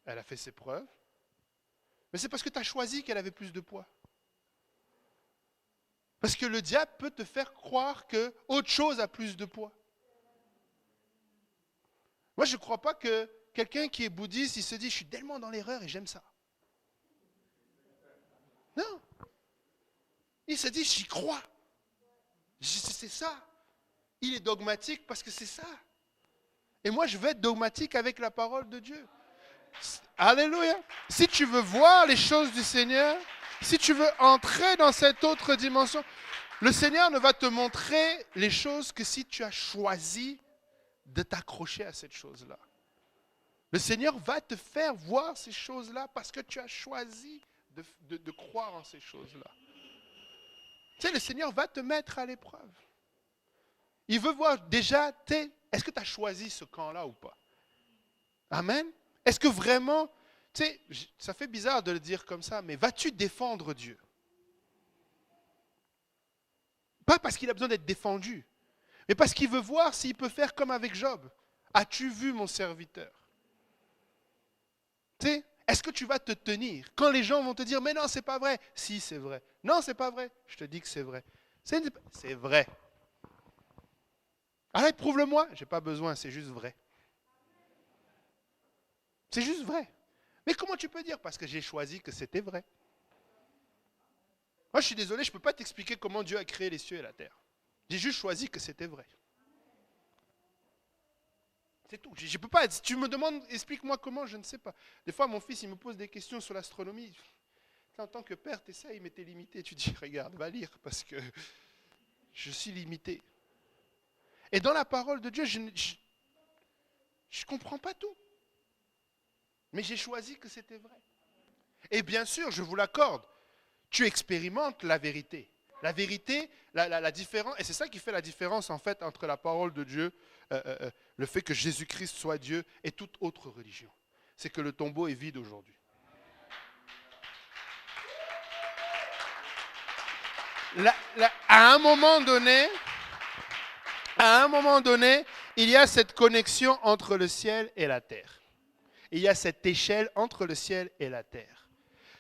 elle a fait ses preuves, mais c'est parce que tu as choisi qu'elle avait plus de poids. Parce que le diable peut te faire croire que autre chose a plus de poids. Moi, je ne crois pas que quelqu'un qui est bouddhiste, il se dit, je suis tellement dans l'erreur et j'aime ça. Non. Il se dit, j'y crois. C'est ça. Il est dogmatique parce que c'est ça. Et moi, je veux être dogmatique avec la parole de Dieu. Alléluia. Si tu veux voir les choses du Seigneur, si tu veux entrer dans cette autre dimension, le Seigneur ne va te montrer les choses que si tu as choisi de t'accrocher à cette chose-là. Le Seigneur va te faire voir ces choses-là parce que tu as choisi de croire en ces choses-là. Tu sais, le Seigneur va te mettre à l'épreuve. Il veut voir déjà, est-ce que tu as choisi ce camp-là ou pas? Amen. Est-ce que vraiment, tu sais, ça fait bizarre de le dire comme ça, mais vas-tu défendre Dieu? Pas parce qu'il a besoin d'être défendu, mais parce qu'il veut voir s'il peut faire comme avec Job. As-tu vu mon serviteur? Tu sais, est-ce que tu vas te tenir? Quand les gens vont te dire, mais non, c'est pas vrai. Si, c'est vrai. Non, c'est pas vrai. Je te dis que c'est vrai. C'est vrai. Allez, prouve-le-moi. Je n'ai pas besoin, c'est juste vrai. C'est juste vrai. Mais comment tu peux dire? Parce que j'ai choisi que c'était vrai. Moi, je suis désolé, je ne peux pas t'expliquer comment Dieu a créé les cieux et la terre. J'ai juste choisi que c'était vrai. C'est tout. Je peux pas. Si tu me demandes, explique-moi comment, je ne sais pas. Des fois, mon fils, il me pose des questions sur l'astronomie. En tant que père, tu essaies, mais t'es limité. Tu dis, regarde, va lire, parce que je suis limité. Et dans la parole de Dieu, je ne comprends pas tout. Mais j'ai choisi que c'était vrai. Et bien sûr, je vous l'accorde, tu expérimentes la vérité. La vérité, la différence, et c'est ça qui fait la différence en fait entre la parole de Dieu, le fait que Jésus-Christ soit Dieu et toute autre religion. C'est que le tombeau est vide aujourd'hui. À un moment donné, il y a cette connexion entre le ciel et la terre. Il y a cette échelle entre le ciel et la terre.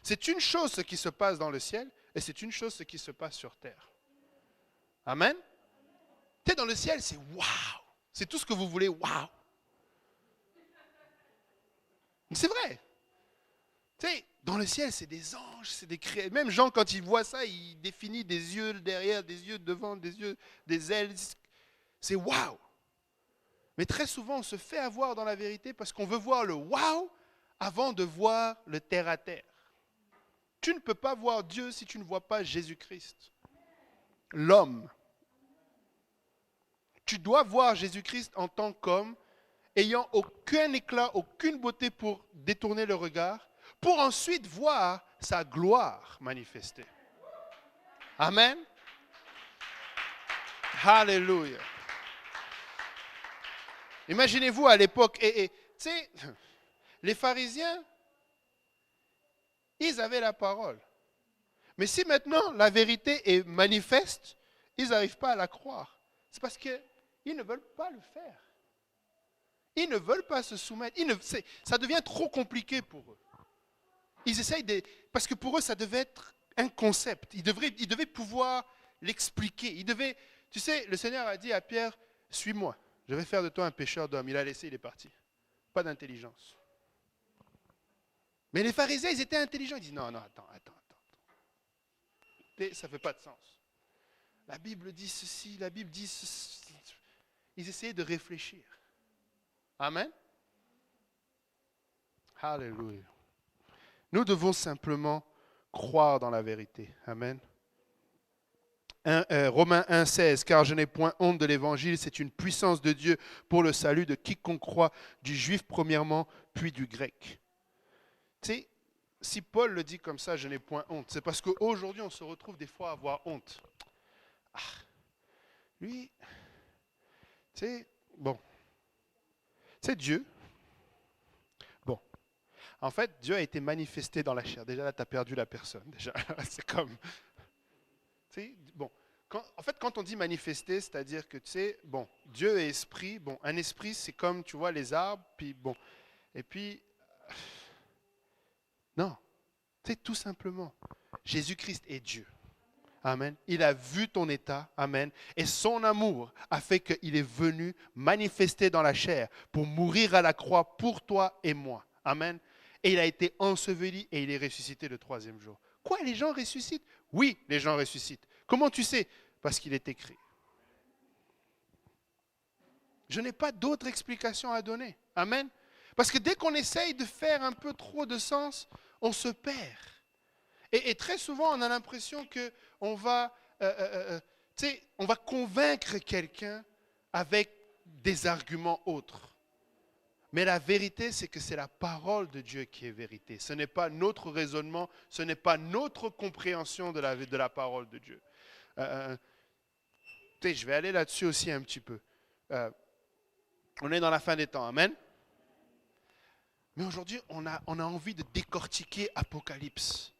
C'est une chose ce qui se passe dans le ciel et c'est une chose ce qui se passe sur terre. Amen. Tu sais, dans le ciel, c'est waouh. C'est tout ce que vous voulez, waouh. C'est vrai. Tu sais, dans le ciel, c'est des anges, c'est des créatures. Même Jean, quand il voit ça, il définit des yeux derrière, des yeux devant, des ailes. C'est waouh. Mais très souvent, on se fait avoir dans la vérité parce qu'on veut voir le waouh avant de voir le terre à terre. Tu ne peux pas voir Dieu si tu ne vois pas Jésus-Christ, l'homme. Tu dois voir Jésus-Christ en tant qu'homme, ayant aucun éclat, aucune beauté pour détourner le regard, pour ensuite voir sa gloire manifestée. Amen. Alléluia. Imaginez-vous à l'époque, et tu sais, les pharisiens, ils avaient la parole. Mais si maintenant la vérité est manifeste, ils n'arrivent pas à la croire. C'est parce qu'ils ne veulent pas le faire. Ils ne veulent pas se soumettre. Ça devient trop compliqué pour eux. Ils essayent parce que pour eux, ça devait être un concept. Ils devaient pouvoir l'expliquer. Tu sais, le Seigneur a dit à Pierre, suis-moi, je vais faire de toi un pêcheur d'hommes. Il a laissé, il est parti. Pas d'intelligence. Mais les pharisiens, ils étaient intelligents. Ils disent, non, attends. Ça ne fait pas de sens. La Bible dit ceci, la Bible dit ceci. Ils essayaient de réfléchir. Amen. Alléluia. Nous devons simplement croire dans la vérité. Amen. Romains 1,16, car je n'ai point honte de l'évangile, c'est une puissance de Dieu pour le salut de quiconque croit, du juif premièrement, puis du grec. Tu sais, si Paul le dit comme ça, je n'ai point honte, c'est parce qu'aujourd'hui, on se retrouve des fois à avoir honte. Lui, tu sais, bon, c'est Dieu. Bon, en fait, Dieu a été manifesté dans la chair. Déjà là, tu as perdu la personne. Déjà, c'est comme, tu sais, bon. Quand on dit manifester, c'est-à-dire que, tu sais, bon, Dieu est esprit. Bon, un esprit, c'est comme, tu vois, les arbres, puis bon, et puis, non, tu sais, tout simplement, Jésus-Christ est Dieu. Amen. Il a vu ton état. Amen. Et son amour a fait qu'il est venu manifester dans la chair pour mourir à la croix pour toi et moi. Amen. Et il a été enseveli et il est ressuscité le troisième jour. Quoi, les gens ressuscitent? Oui, les gens ressuscitent. Comment tu sais? Parce qu'il est écrit. Je n'ai pas d'autre explication à donner. Amen. Parce que dès qu'on essaye de faire un peu trop de sens, on se perd. Et très souvent, on a l'impression qu'on va, on va convaincre quelqu'un avec des arguments autres. Mais la vérité, c'est que c'est la parole de Dieu qui est vérité. Ce n'est pas notre raisonnement, ce n'est pas notre compréhension de la parole de Dieu. Je vais aller là-dessus aussi un petit peu. On est dans la fin des temps, amen. Mais aujourd'hui, on a envie de décortiquer Apocalypse.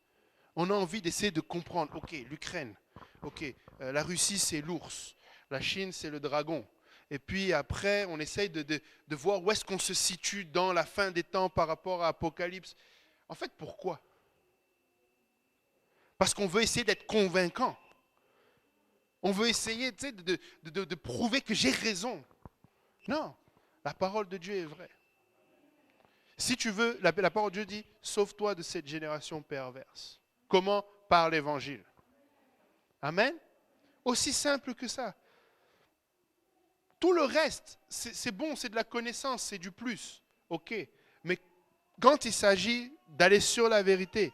On a envie d'essayer de comprendre, ok, l'Ukraine, ok, la Russie c'est l'ours, la Chine c'est le dragon. Et puis après, on essaye de voir où est-ce qu'on se situe dans la fin des temps par rapport à Apocalypse. En fait, pourquoi? Parce qu'on veut essayer d'être convaincant. On veut essayer de prouver que j'ai raison. Non, la parole de Dieu est vraie. Si tu veux, la parole de Dieu dit, sauve-toi de cette génération perverse. Comment? Par l'évangile. Amen. Aussi simple que ça. Tout le reste, c'est bon, c'est de la connaissance, c'est du plus. Ok. Mais quand il s'agit d'aller sur la vérité,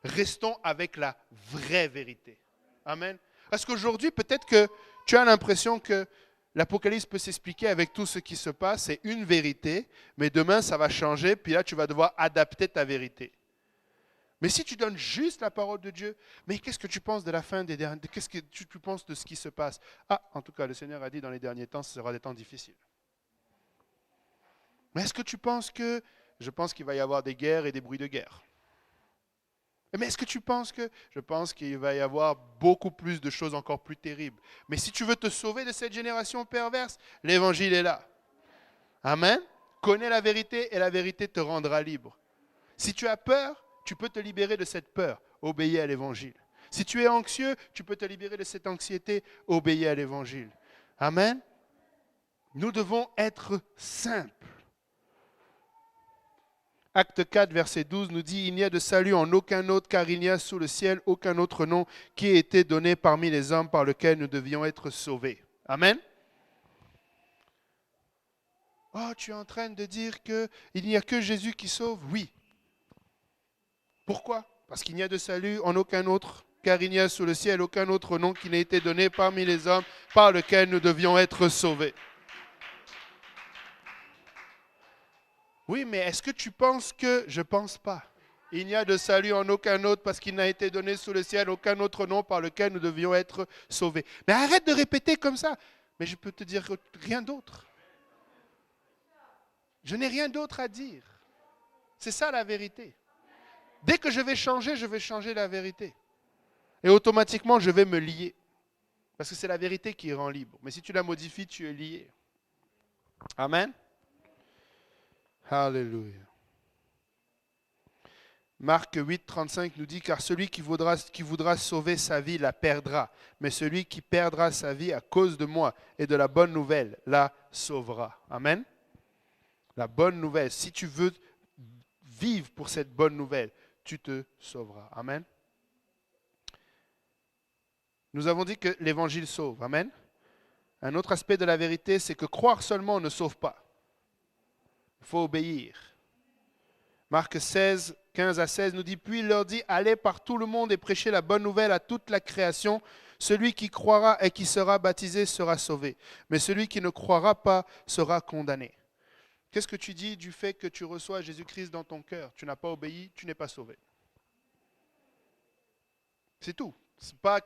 restons avec la vraie vérité. Amen. Parce qu'aujourd'hui, peut-être que tu as l'impression que l'Apocalypse peut s'expliquer avec tout ce qui se passe, c'est une vérité, mais demain ça va changer, puis là tu vas devoir adapter ta vérité. Mais si tu donnes juste la parole de Dieu, mais qu'est-ce que tu penses de la fin des derniers, qu'est-ce que tu penses de ce qui se passe? En tout cas, le Seigneur a dit dans les derniers temps, ce sera des temps difficiles. Mais est-ce que tu penses que, je pense qu'il va y avoir des guerres et des bruits de guerre. Mais est-ce que tu penses que, je pense qu'il va y avoir beaucoup plus de choses encore plus terribles. Mais si tu veux te sauver de cette génération perverse, l'évangile est là. Amen. Connais la vérité et la vérité te rendra libre. Si tu as peur, tu peux te libérer de cette peur, obéis à l'évangile. Si tu es anxieux, tu peux te libérer de cette anxiété, obéis à l'évangile. Amen. Nous devons être simples. Acte 4, verset 12 nous dit « Il n'y a de salut en aucun autre, car il n'y a sous le ciel aucun autre nom qui ait été donné parmi les hommes par lequel nous devions être sauvés. » Amen. Oh, tu es en train de dire qu'il n'y a que Jésus qui sauve? Oui. Pourquoi? parce qu'il n'y a de salut en aucun autre, car il n'y a sous le ciel aucun autre nom qui n'ait été donné parmi les hommes par lequel nous devions être sauvés. Oui, mais est-ce que tu penses que... Je ne pense pas. Il n'y a de salut en aucun autre parce qu'il n'a été donné sous le ciel aucun autre nom par lequel nous devions être sauvés. Mais arrête de répéter comme ça. Mais je peux te dire rien d'autre. Je n'ai rien d'autre à dire. C'est ça la vérité. Dès que je vais changer la vérité. Et automatiquement, je vais me lier. Parce que c'est la vérité qui rend libre. Mais si tu la modifies, tu es lié. Amen. Alléluia. Marc 8, 35 nous dit, car celui qui voudra sauver sa vie la perdra, mais celui qui perdra sa vie à cause de moi et de la bonne nouvelle la sauvera. Amen. La bonne nouvelle, si tu veux vivre pour cette bonne nouvelle, tu te sauveras. Amen. Nous avons dit que l'évangile sauve. Amen. Un autre aspect de la vérité, c'est que croire seulement ne sauve pas. Il faut obéir. Marc 16, 15 à 16 nous dit, puis il leur dit, allez par tout le monde et prêchez la bonne nouvelle à toute la création. Celui qui croira et qui sera baptisé sera sauvé, mais celui qui ne croira pas sera condamné. Qu'est-ce que tu dis du fait que tu reçois Jésus-Christ dans ton cœur? Tu n'as pas obéi, tu n'es pas sauvé. C'est tout. C'est pas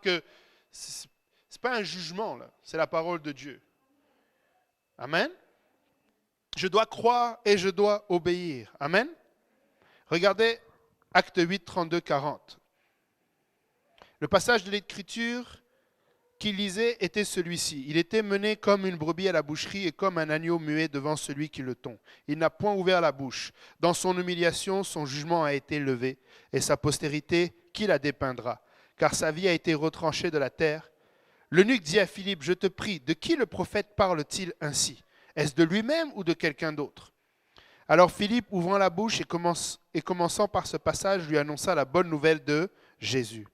un jugement, là. C'est la parole de Dieu. Amen. Je dois croire et je dois obéir. Amen. Regardez Acte 8, 32, 40. Le passage de l'Écriture qu'il lisait était celui-ci. Il était mené comme une brebis à la boucherie et comme un agneau muet devant celui qui le tond. Il n'a point ouvert la bouche. Dans son humiliation, son jugement a été levé et sa postérité, qui la dépeindra? Car sa vie a été retranchée de la terre. L'eunuque dit à Philippe, je te prie, de qui le prophète parle-t-il ainsi? Est-ce de lui-même ou de quelqu'un d'autre? Alors Philippe, ouvrant la bouche et commençant par ce passage, lui annonça la bonne nouvelle de Jésus.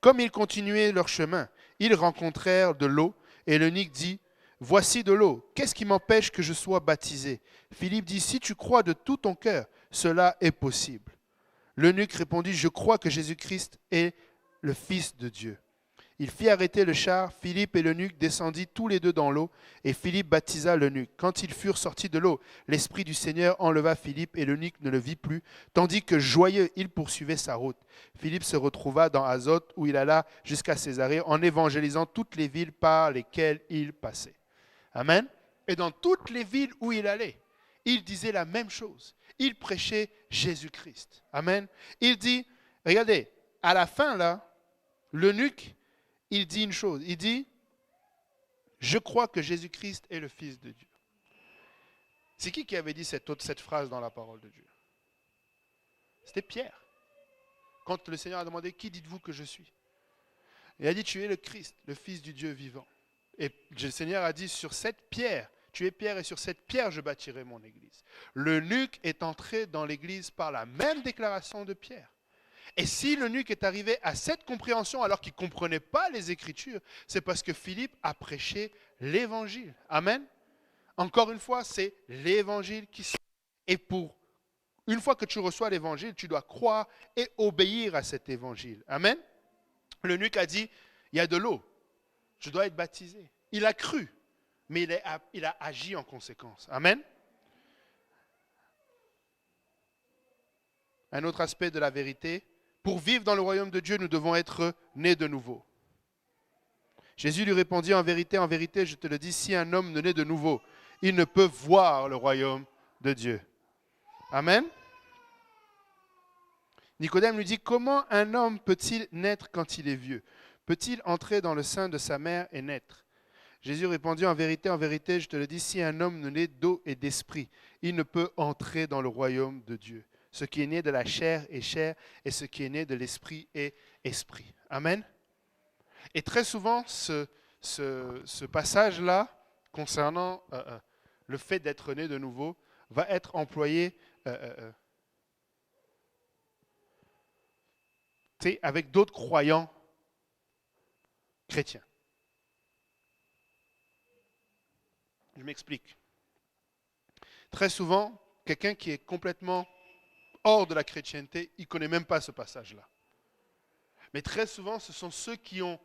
Comme ils continuaient leur chemin, ils rencontrèrent de l'eau, et l'eunuque dit, voici de l'eau, qu'est-ce qui m'empêche que je sois baptisé? Philippe dit, si tu crois de tout ton cœur, cela est possible. L'eunuque répondit, je crois que Jésus-Christ est le Fils de Dieu. Il fit arrêter le char, Philippe et l'eunuque descendit tous les deux dans l'eau, et Philippe baptisa l'eunuque. Quand ils furent sortis de l'eau, l'Esprit du Seigneur enleva Philippe, et l'eunuque ne le vit plus, tandis que joyeux, il poursuivait sa route. Philippe se retrouva dans Azote, où il alla jusqu'à Césarée, en évangélisant toutes les villes par lesquelles il passait. Amen. Et dans toutes les villes où il allait, il disait la même chose. Il prêchait Jésus-Christ. Amen. Il dit, regardez, à la fin là, l'eunuque, il dit une chose, il dit, je crois que Jésus-Christ est le Fils de Dieu. C'est qui avait dit cette phrase dans la parole de Dieu? C'était Pierre. Quand le Seigneur a demandé, qui dites-vous que je suis? Il a dit, tu es le Christ, le Fils du Dieu vivant. Et le Seigneur a dit, sur cette pierre, tu es Pierre et sur cette pierre je bâtirai mon église. L'eunuque est entré dans l'église par la même déclaration de Pierre. Et si l'eunuque est arrivé à cette compréhension alors qu'il ne comprenait pas les Écritures, c'est parce que Philippe a prêché l'Évangile. Amen. Encore une fois, c'est l'Évangile qui sauve. Et une fois que tu reçois l'Évangile, tu dois croire et obéir à cet Évangile. Amen. L'eunuque a dit, il y a de l'eau, je dois être baptisé. Il a cru, mais il a agi en conséquence. Amen. Un autre aspect de la vérité, pour vivre dans le royaume de Dieu, nous devons être nés de nouveau. Jésus lui répondit, en vérité, je te le dis, si un homme ne naît de nouveau, il ne peut voir le royaume de Dieu. Amen. Nicodème lui dit, comment un homme peut-il naître quand il est vieux? Peut-il entrer dans le sein de sa mère et naître? Jésus répondit, en vérité, je te le dis, si un homme ne naît d'eau et d'esprit, il ne peut entrer dans le royaume de Dieu. Ce qui est né de la chair est chair, et ce qui est né de l'esprit est esprit. Amen. Et très souvent, ce passage-là, concernant le fait d'être né de nouveau, va être employé avec d'autres croyants chrétiens. Je m'explique. Très souvent, quelqu'un qui est complètement hors de la chrétienté, il ne connaît même pas ce passage-là. Mais très souvent, ce sont ceux qui ont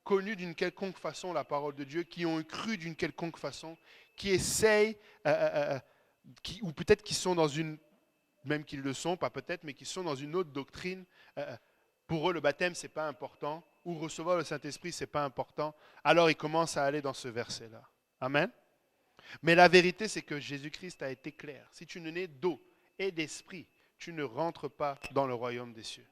connu d'une quelconque façon la parole de Dieu, qui ont cru d'une quelconque façon, qui essayent, ou peut-être qui sont dans une, même qu'ils le sont, pas peut-être, mais qui sont dans une autre doctrine. Pour eux, le baptême, ce n'est pas important, ou recevoir le Saint-Esprit, ce n'est pas important. Alors, ils commencent à aller dans ce verset-là. Amen. Mais la vérité, c'est que Jésus-Christ a été clair. Si tu ne nais d'eau et d'esprit, tu ne rentres pas dans le royaume des cieux.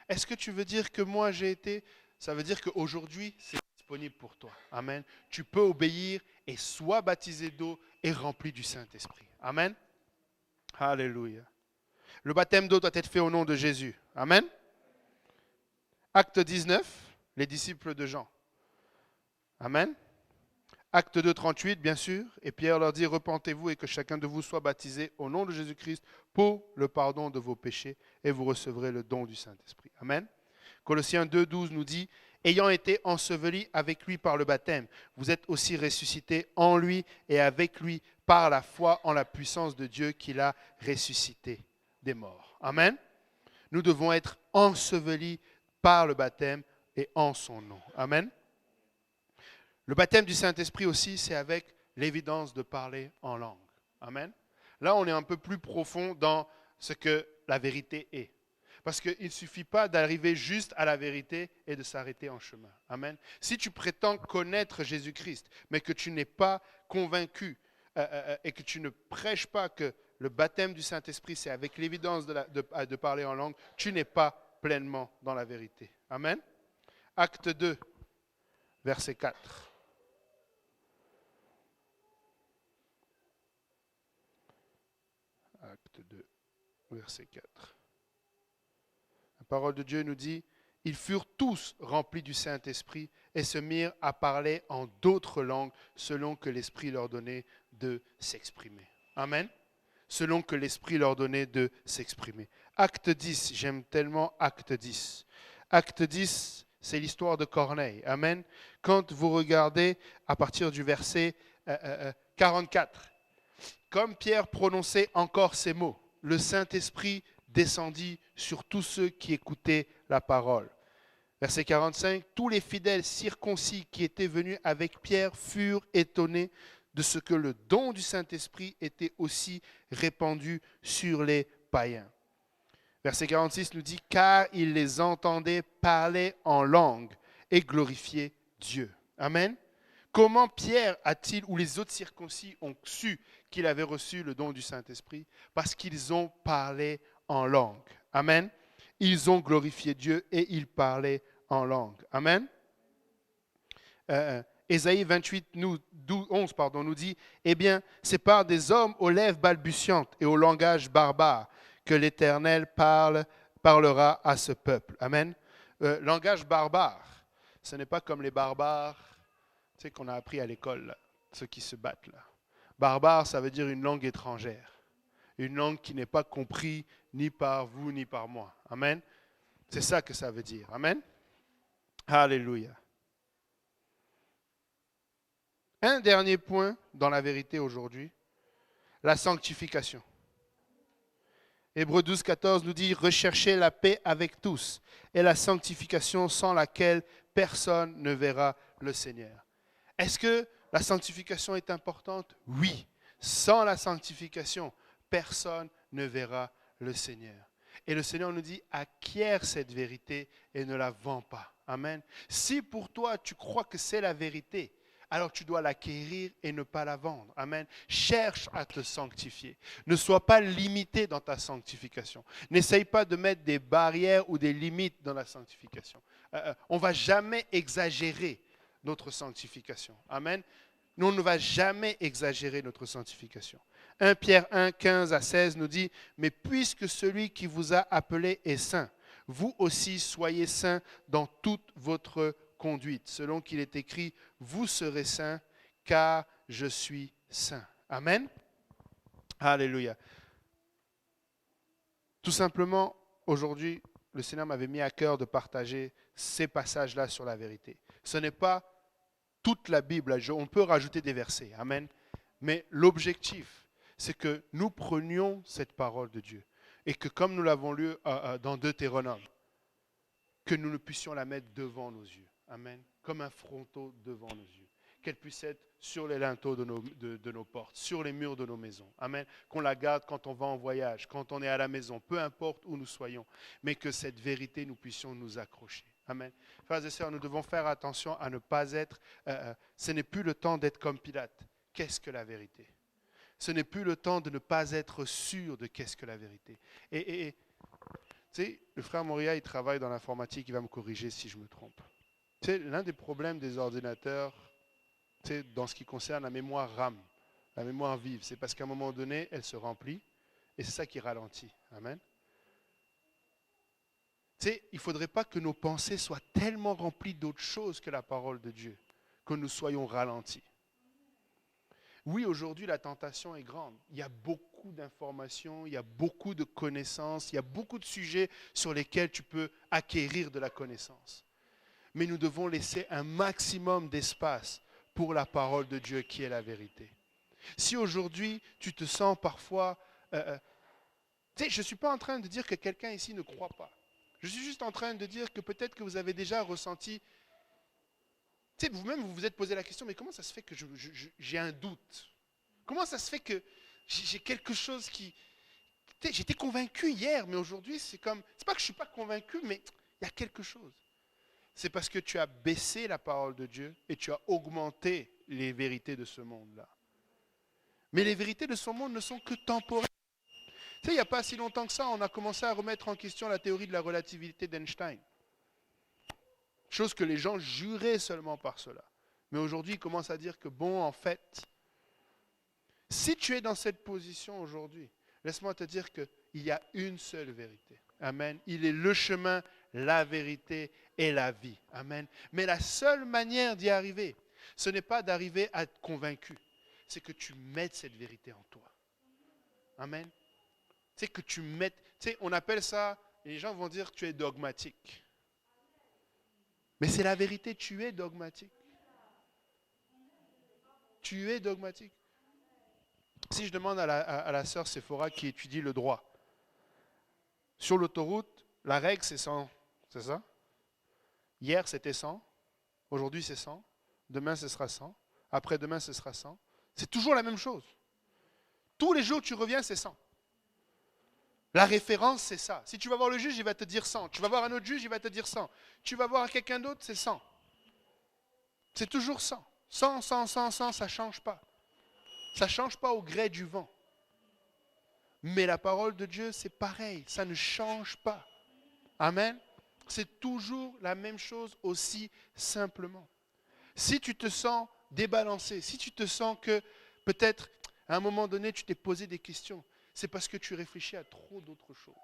Est-ce que tu veux dire que moi j'ai été? Ça veut dire qu'aujourd'hui, c'est disponible pour toi. Amen. Tu peux obéir et sois baptisé d'eau et rempli du Saint-Esprit. Amen. Alléluia. Le baptême d'eau doit être fait au nom de Jésus. Amen. Acte 19, les disciples de Jean. Amen. Acte 2, 38, bien sûr. Et Pierre leur dit, repentez-vous et que chacun de vous soit baptisé au nom de Jésus-Christ pour le pardon de vos péchés et vous recevrez le don du Saint-Esprit. Amen. Colossiens 2, 12 nous dit, ayant été ensevelis avec lui par le baptême, vous êtes aussi ressuscités en lui et avec lui par la foi en la puissance de Dieu qui l'a ressuscité des morts. Amen. Nous devons être ensevelis par le baptême et en son nom. Amen. Le baptême du Saint-Esprit aussi, c'est avec l'évidence de parler en langue. Amen. Là, on est un peu plus profond dans ce que la vérité est. Parce qu'il ne suffit pas d'arriver juste à la vérité et de s'arrêter en chemin. Amen. Si tu prétends connaître Jésus-Christ, mais que tu n'es pas convaincu et que tu ne prêches pas que le baptême du Saint-Esprit, c'est avec l'évidence de parler en langue, tu n'es pas pleinement dans la vérité. Amen. Acte 2, verset 4. Acte 2, verset 4. La parole de Dieu nous dit, ils furent tous remplis du Saint-Esprit et se mirent à parler en d'autres langues selon que l'Esprit leur donnait de s'exprimer. Amen. Selon que l'Esprit leur donnait de s'exprimer. Acte 10, j'aime tellement Acte 10. Acte 10, c'est l'histoire de Corneille. Amen. Quand vous regardez à partir du verset 44, comme Pierre prononçait encore ces mots, le Saint-Esprit descendit sur tous ceux qui écoutaient la parole. Verset 45, tous les fidèles circoncis qui étaient venus avec Pierre furent étonnés de ce que le don du Saint-Esprit était aussi répandu sur les païens. Verset 46 nous dit, car ils les entendaient parler en langue et glorifier Dieu. Amen. Comment Pierre a-t-il, ou les autres circoncis ont su qu'il avait reçu le don du Saint-Esprit? Parce qu'ils ont parlé en langue. Amen. Ils ont glorifié Dieu et ils parlaient en langue. Amen. Ésaïe 28, 11 nous dit, eh bien, c'est par des hommes aux lèvres balbutiantes et au langage barbare que l'Éternel parlera à ce peuple. Amen. Langage barbare, ce n'est pas comme les barbares, tu sais, qu'on a appris à l'école, là, ceux qui se battent là. Barbare, ça veut dire une langue étrangère. Une langue qui n'est pas comprise ni par vous ni par moi. Amen. C'est ça que ça veut dire. Amen. Alléluia. Un dernier point dans la vérité aujourd'hui, la sanctification. Hébreux 12, 14 nous dit « Recherchez la paix avec tous et la sanctification sans laquelle personne ne verra le Seigneur. » Est-ce que la sanctification est importante? Oui. Sans la sanctification, personne ne verra le Seigneur. Et le Seigneur nous dit, acquiert cette vérité et ne la vends pas. Amen. Si pour toi, tu crois que c'est la vérité, alors tu dois l'acquérir et ne pas la vendre. Amen. Cherche à te sanctifier. Ne sois pas limité dans ta sanctification. N'essaye pas de mettre des barrières ou des limites dans la sanctification. On ne va jamais exagérer notre sanctification. Amen. Nous, on ne va jamais exagérer notre sanctification. 1 Pierre 1, 15 à 16 nous dit, « Mais puisque celui qui vous a appelé est saint, vous aussi soyez saints dans toute votre conduite, selon qu'il est écrit, vous serez saints, car je suis saint. » Amen. Alléluia. Tout simplement, aujourd'hui, le Seigneur m'avait mis à cœur de partager ces passages-là sur la vérité. Ce n'est pas toute la Bible, on peut rajouter des versets. Amen. Mais l'objectif, c'est que nous prenions cette parole de Dieu et que comme nous l'avons lu dans Deutéronome, que nous ne puissions la mettre devant nos yeux. Amen. Comme un fronteau devant nos yeux. Qu'elle puisse être sur les linteaux de nos portes, sur les murs de nos maisons. Amen. Qu'on la garde quand on va en voyage, quand on est à la maison, peu importe où nous soyons. Mais que cette vérité, nous puissions nous accrocher. Amen. Frères et sœurs, nous devons faire attention à ne pas être... ce n'est plus le temps d'être comme Pilate. Qu'est-ce que la vérité? Ce n'est plus le temps de ne pas être sûr de qu'est-ce que la vérité. Et tu sais, le frère Moria, il travaille dans l'informatique, il va me corriger si je me trompe. Tu sais, l'un des problèmes des ordinateurs, tu sais, dans ce qui concerne la mémoire RAM, la mémoire vive, c'est parce qu'à un moment donné, elle se remplit et c'est ça qui ralentit. Amen. Tu sais, il ne faudrait pas que nos pensées soient tellement remplies d'autre chose que la parole de Dieu, que nous soyons ralentis. Oui, aujourd'hui, la tentation est grande. Il y a beaucoup d'informations, il y a beaucoup de connaissances, il y a beaucoup de sujets sur lesquels tu peux acquérir de la connaissance. Mais nous devons laisser un maximum d'espace pour la parole de Dieu qui est la vérité. Si aujourd'hui, tu te sens parfois... tu sais, je ne suis pas en train de dire que quelqu'un ici ne croit pas. Je suis juste en train de dire que peut-être que vous avez déjà ressenti... Tu sais, vous-même, vous vous êtes posé la question, mais comment ça se fait que j'ai un doute? Comment ça se fait que j'ai quelque chose qui... Tu sais, j'étais convaincu hier, mais aujourd'hui, c'est comme... C'est pas que je ne suis pas convaincu, mais il y a quelque chose. C'est parce que tu as baissé la parole de Dieu et tu as augmenté les vérités de ce monde-là. Mais les vérités de ce monde ne sont que temporaires. Tu sais, il n'y a pas si longtemps que ça, on a commencé à remettre en question la théorie de la relativité d'Einstein. Chose que les gens juraient seulement par cela. Mais aujourd'hui, ils commencent à dire que bon, en fait, si tu es dans cette position aujourd'hui, laisse-moi te dire qu'il y a une seule vérité. Amen. Il est le chemin, la vérité et la vie. Amen. Mais la seule manière d'y arriver, ce n'est pas d'arriver à être convaincu. C'est que tu mettes cette vérité en toi. Amen. C'est que tu mettes... Tu sais, on appelle ça... Les gens vont dire que tu es dogmatique. Mais c'est la vérité, tu es dogmatique. Tu es dogmatique. Si je demande à la sœur Sephora qui étudie le droit, sur l'autoroute, la règle c'est 100, c'est ça? Hier c'était 100, aujourd'hui c'est 100, demain ce sera 100, après-demain ce sera 100. C'est toujours la même chose. Tous les jours tu reviens, c'est 100. La référence, c'est ça. Si tu vas voir le juge, il va te dire 100. Tu vas voir un autre juge, il va te dire 100. Tu vas voir quelqu'un d'autre, c'est 100. C'est toujours 100. 100, 100, 100, 100, ça ne change pas. Ça ne change pas au gré du vent. Mais la parole de Dieu, c'est pareil. Ça ne change pas. Amen. C'est toujours la même chose aussi simplement. Si tu te sens débalancé, si tu te sens que peut-être à un moment donné, tu t'es posé des questions, c'est parce que tu réfléchis à trop d'autres choses.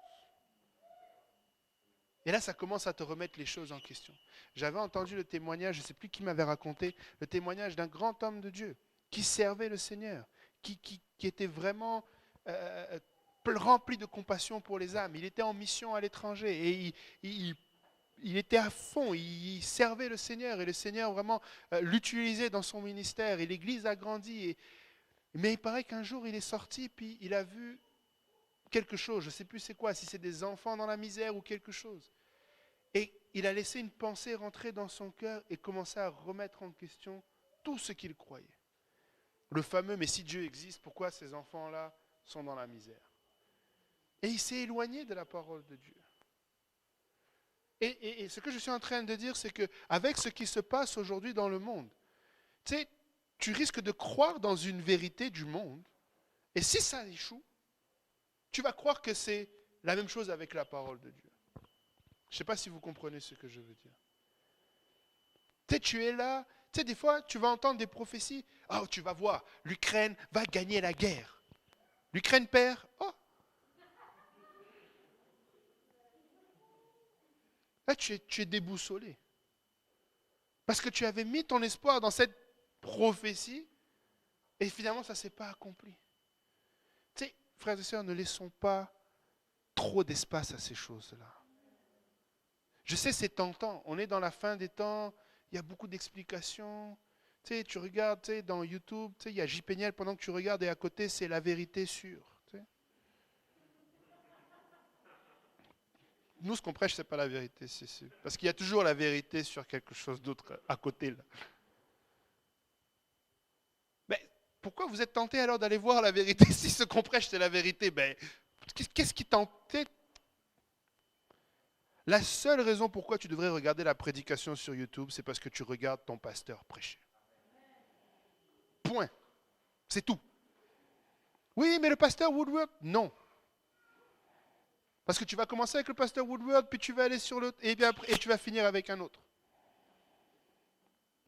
Et là, ça commence à te remettre les choses en question. J'avais entendu le témoignage, je ne sais plus qui m'avait raconté, le témoignage d'un grand homme de Dieu qui servait le Seigneur, qui était vraiment rempli de compassion pour les âmes. Il était en mission à l'étranger et il était à fond, il servait le Seigneur et le Seigneur vraiment l'utilisait dans son ministère et l'Église a grandi. Mais il paraît qu'un jour, il est sorti puis il a vu quelque chose, je ne sais plus c'est quoi, si c'est des enfants dans la misère ou quelque chose. Et il a laissé une pensée rentrer dans son cœur et commencer à remettre en question tout ce qu'il croyait. Le fameux, mais si Dieu existe, pourquoi ces enfants-là sont dans la misère? Et il s'est éloigné de la parole de Dieu. Et ce que je suis en train de dire, c'est qu'avec ce qui se passe aujourd'hui dans le monde, tu sais, tu risques de croire dans une vérité du monde, et si ça échoue, tu vas croire que c'est la même chose avec la parole de Dieu. Je ne sais pas si vous comprenez ce que je veux dire. Tu sais, tu es là, tu sais, des fois, tu vas entendre des prophéties. Oh, tu vas voir, l'Ukraine va gagner la guerre. L'Ukraine perd. Oh. Là, tu es déboussolé. Parce que tu avais mis ton espoir dans cette prophétie et finalement, ça ne s'est pas accompli. Tu sais, frères et sœurs, ne laissons pas trop d'espace à ces choses-là. Je sais, c'est tentant. On est dans la fin des temps. Il y a beaucoup d'explications. Tu sais, tu regardes dans YouTube, tu sais, il y a J. Péniel pendant que tu regardes et à côté, c'est la vérité sûre. Tu sais. nous, ce qu'on prêche, ce n'est pas la vérité. Parce qu'il y a toujours la vérité sur quelque chose d'autre à côté. Là. Mais pourquoi vous êtes tenté alors d'aller voir la vérité si ce qu'on prêche, c'est la vérité? Ben, qu'est-ce qui tentait? La seule raison pourquoi tu devrais regarder la prédication sur YouTube, c'est parce que tu regardes ton pasteur prêcher. Point. C'est tout. Oui, mais le pasteur Woodward, non. Parce que tu vas commencer avec le pasteur Woodward, puis tu vas aller sur l'autre, et tu vas finir avec un autre.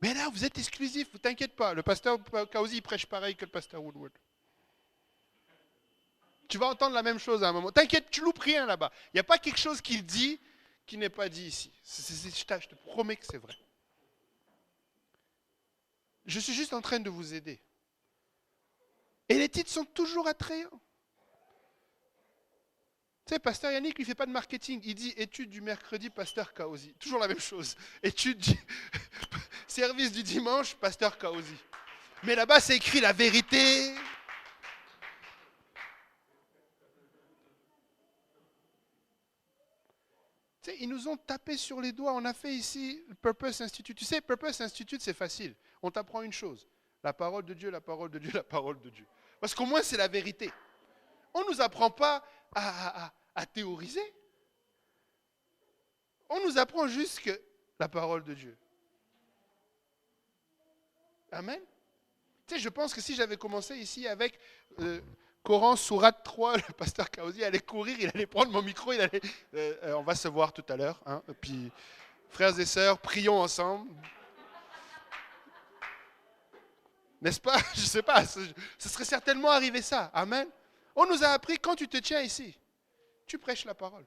Mais là, vous êtes exclusif, ne t'inquiète pas. Le pasteur Kaozi, il prêche pareil que le pasteur Woodward. Tu vas entendre la même chose à un moment. T'inquiète, tu loupes rien là-bas. Il n'y a pas quelque chose qu'il dit qui n'est pas dit ici. Je te promets que c'est vrai. Je suis juste en train de vous aider. Et les titres sont toujours attrayants. Tu sais, pasteur Yannick, il ne fait pas de marketing. Il dit étude du mercredi, pasteur Kaozi. Toujours la même chose. Étude du service du dimanche, pasteur Kaozi. Mais là-bas, c'est écrit la vérité. Tu sais, ils nous ont tapé sur les doigts. On a fait ici le Purpose Institute. Tu sais, Purpose Institute, c'est facile. On t'apprend une chose. La parole de Dieu, la parole de Dieu, la parole de Dieu. Parce qu'au moins, c'est la vérité. On ne nous apprend pas à théoriser. On nous apprend juste que la parole de Dieu. Amen. Tu sais, je pense que si j'avais commencé ici avec Coran, Sourate 3, le pasteur Kaozi allait courir, il allait prendre mon micro, on va se voir tout à l'heure. Hein, et puis, frères et sœurs, prions ensemble. N'est-ce pas? Je ne sais pas, ce serait certainement arrivé ça. Amen. On nous a appris, quand tu te tiens ici, tu prêches la parole.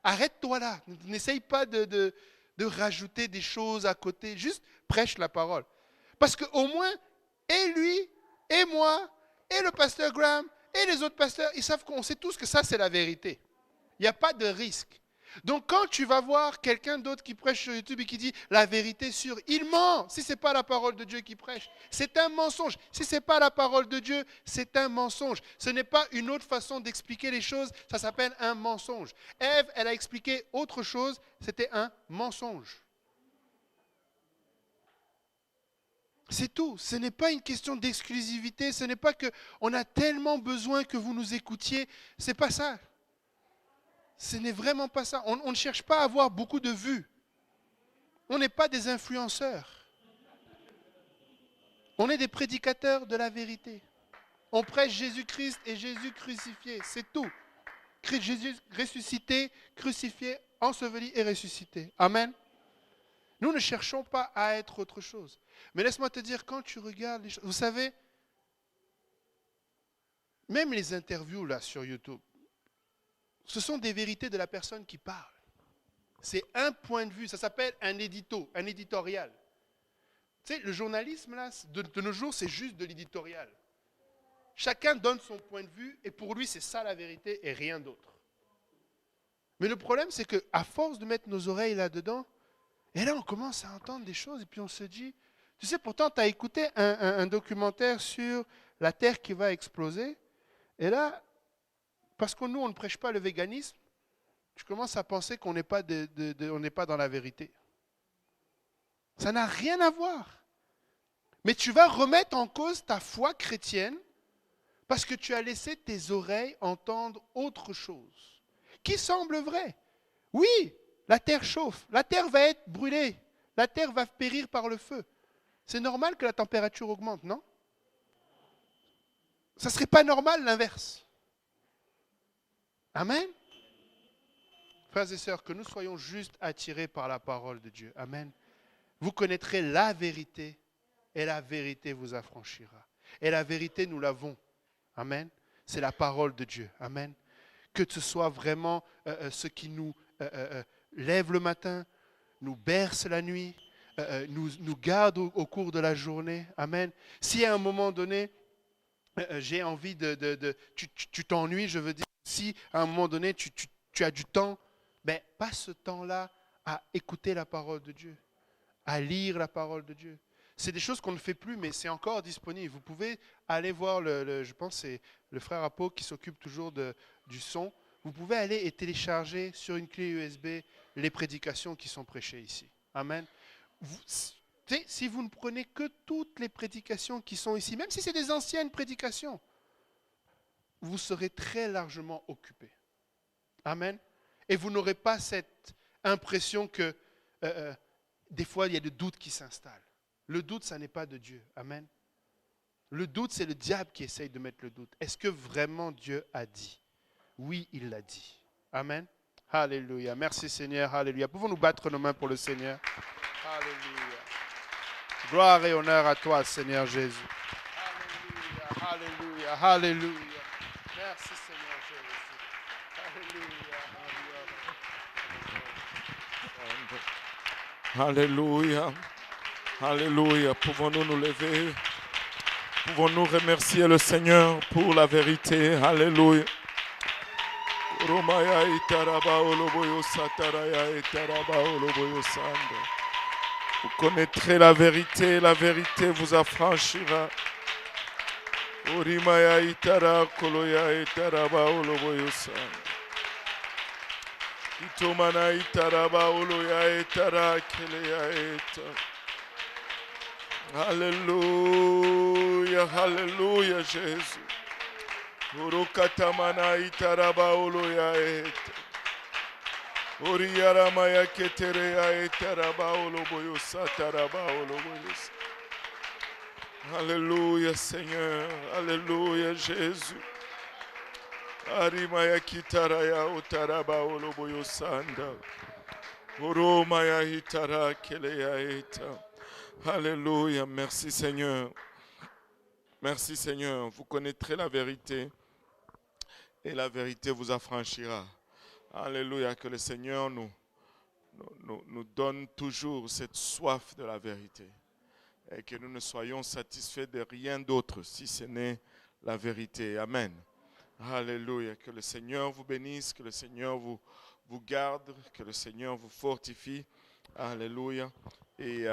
Arrête-toi là. N'essaye pas de rajouter des choses à côté. Juste prêche la parole. Parce qu'au moins, et lui, et moi, et le pasteur Graham, et les autres pasteurs, ils savent qu'on sait tous que ça, c'est la vérité. Il n'y a pas de risque. Donc quand tu vas voir quelqu'un d'autre qui prêche sur YouTube et qui dit la vérité sûre, il ment si ce n'est pas la parole de Dieu qui prêche. C'est un mensonge. Si ce n'est pas la parole de Dieu, c'est un mensonge. Ce n'est pas une autre façon d'expliquer les choses, ça s'appelle un mensonge. Ève, elle a expliqué autre chose, c'était un mensonge. C'est tout. Ce n'est pas une question d'exclusivité, ce n'est pas qu'on a tellement besoin que vous nous écoutiez, ce n'est pas ça. Ce n'est vraiment pas ça. On ne cherche pas à avoir beaucoup de vues. On n'est pas des influenceurs. On est des prédicateurs de la vérité. On prêche Jésus-Christ et Jésus crucifié. C'est tout. Jésus ressuscité, crucifié, enseveli et ressuscité. Amen. Nous ne cherchons pas à être autre chose. Mais laisse-moi te dire, quand tu regardes les choses, vous savez, même les interviews là sur YouTube, ce sont des vérités de la personne qui parle. C'est un point de vue, ça s'appelle un éditorial. Tu sais, le journalisme, là, de nos jours, c'est juste de l'éditorial. Chacun donne son point de vue et pour lui, c'est ça la vérité et rien d'autre. Mais le problème, c'est qu'à force de mettre nos oreilles là-dedans, et là, on commence à entendre des choses et puis on se dit, tu sais, pourtant, tu as écouté un documentaire sur la Terre qui va exploser, et là, parce que nous, on ne prêche pas le véganisme, tu commences à penser qu'on n'est pas, on n'est pas dans la vérité. Ça n'a rien à voir. Mais tu vas remettre en cause ta foi chrétienne parce que tu as laissé tes oreilles entendre autre chose qui semble vrai. Oui, la terre chauffe, la terre va être brûlée, la terre va périr par le feu. C'est normal que la température augmente, non? Ça ne serait pas normal l'inverse. Amen. Frères et sœurs, que nous soyons juste attirés par la parole de Dieu. Amen. Vous connaîtrez la vérité et la vérité vous affranchira. Et la vérité, nous l'avons. Amen. C'est la parole de Dieu. Amen. Que ce soit vraiment ce qui nous lève le matin, nous berce la nuit, nous garde au cours de la journée. Amen. Si à un moment donné, j'ai envie tu t'ennuies, je veux dire, si à un moment donné, tu as du temps, ben, passe ce temps-là à écouter la parole de Dieu, à lire la parole de Dieu. C'est des choses qu'on ne fait plus, mais c'est encore disponible. Vous pouvez aller voir, je pense que c'est le frère Apo qui s'occupe toujours du son. Vous pouvez aller et télécharger sur une clé USB les prédications qui sont prêchées ici. Amen. Si vous ne prenez que toutes les prédications qui sont ici, même si c'est des anciennes prédications, vous serez très largement occupé. Amen. Et vous n'aurez pas cette impression que des fois, il y a des doutes qui s'installent. Le doute, ça n'est pas de Dieu. Amen. Le doute, c'est le diable qui essaye de mettre le doute. Est-ce que vraiment Dieu a dit? Oui, il l'a dit. Amen. Alléluia. Merci Seigneur. Alléluia. Pouvons-nous battre nos mains pour le Seigneur? Alléluia. Gloire et honneur à toi, Seigneur Jésus. Alléluia. Alléluia. Alléluia. Merci Seigneur Jésus. Alléluia. Alléluia. Alléluia. Pouvons-nous nous lever? Pouvons-nous remercier le Seigneur pour la vérité? Alléluia. Vous connaîtrez la vérité vous affranchira. Alléluia, alléluia Jésus. Urukatamana itaraba uluya eta. Uriyaramaya ketereya etaraba uluboyo sataraba uluboyo. Alléluia Seigneur, alléluia Jésus. Arimaya kitaraya utaraba uluboyo sanda. Urumaya hitara keleya eta. Alléluia, merci Seigneur. Merci Seigneur, vous connaîtrez la vérité et la vérité vous affranchira. Alléluia, que le Seigneur nous donne toujours cette soif de la vérité et que nous ne soyons satisfaits de rien d'autre si ce n'est la vérité. Amen. Alléluia, que le Seigneur vous bénisse, que le Seigneur vous garde, que le Seigneur vous fortifie. Alléluia. Et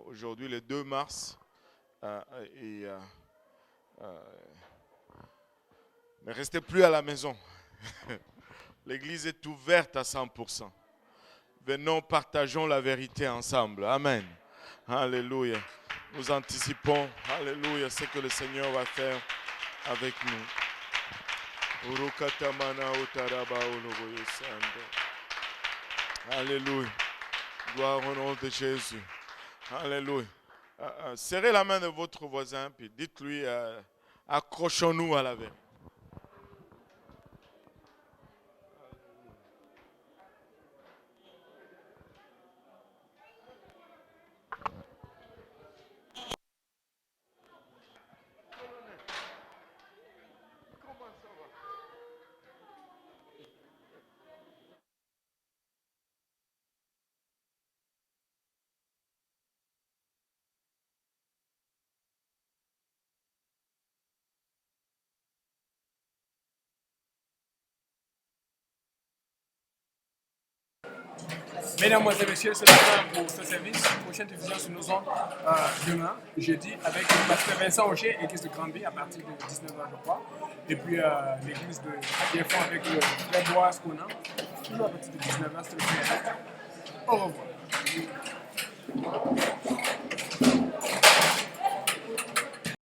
aujourd'hui, le 2 mars, ne restez plus à la maison. L'église est ouverte à 100%. Venons, partageons la vérité ensemble. Amen. Alléluia. Nous anticipons, alléluia, ce que le Seigneur va faire avec nous. Alléluia. Gloire au nom de Jésus. Alléluia. Serrez la main de votre voisin, puis dites-lui, accrochons-nous à la vérité. Mesdames et messieurs, c'est la fin pour ce service. Prochaine diffusion sur nos ondes demain, jeudi, avec le pasteur Vincent Auger, église de Granby, à partir de 19h, je crois. Et puis l'église de Pierrefonds avec le frère Boaz Conan, toujours à partir de 19h, c'est le frère. Au revoir.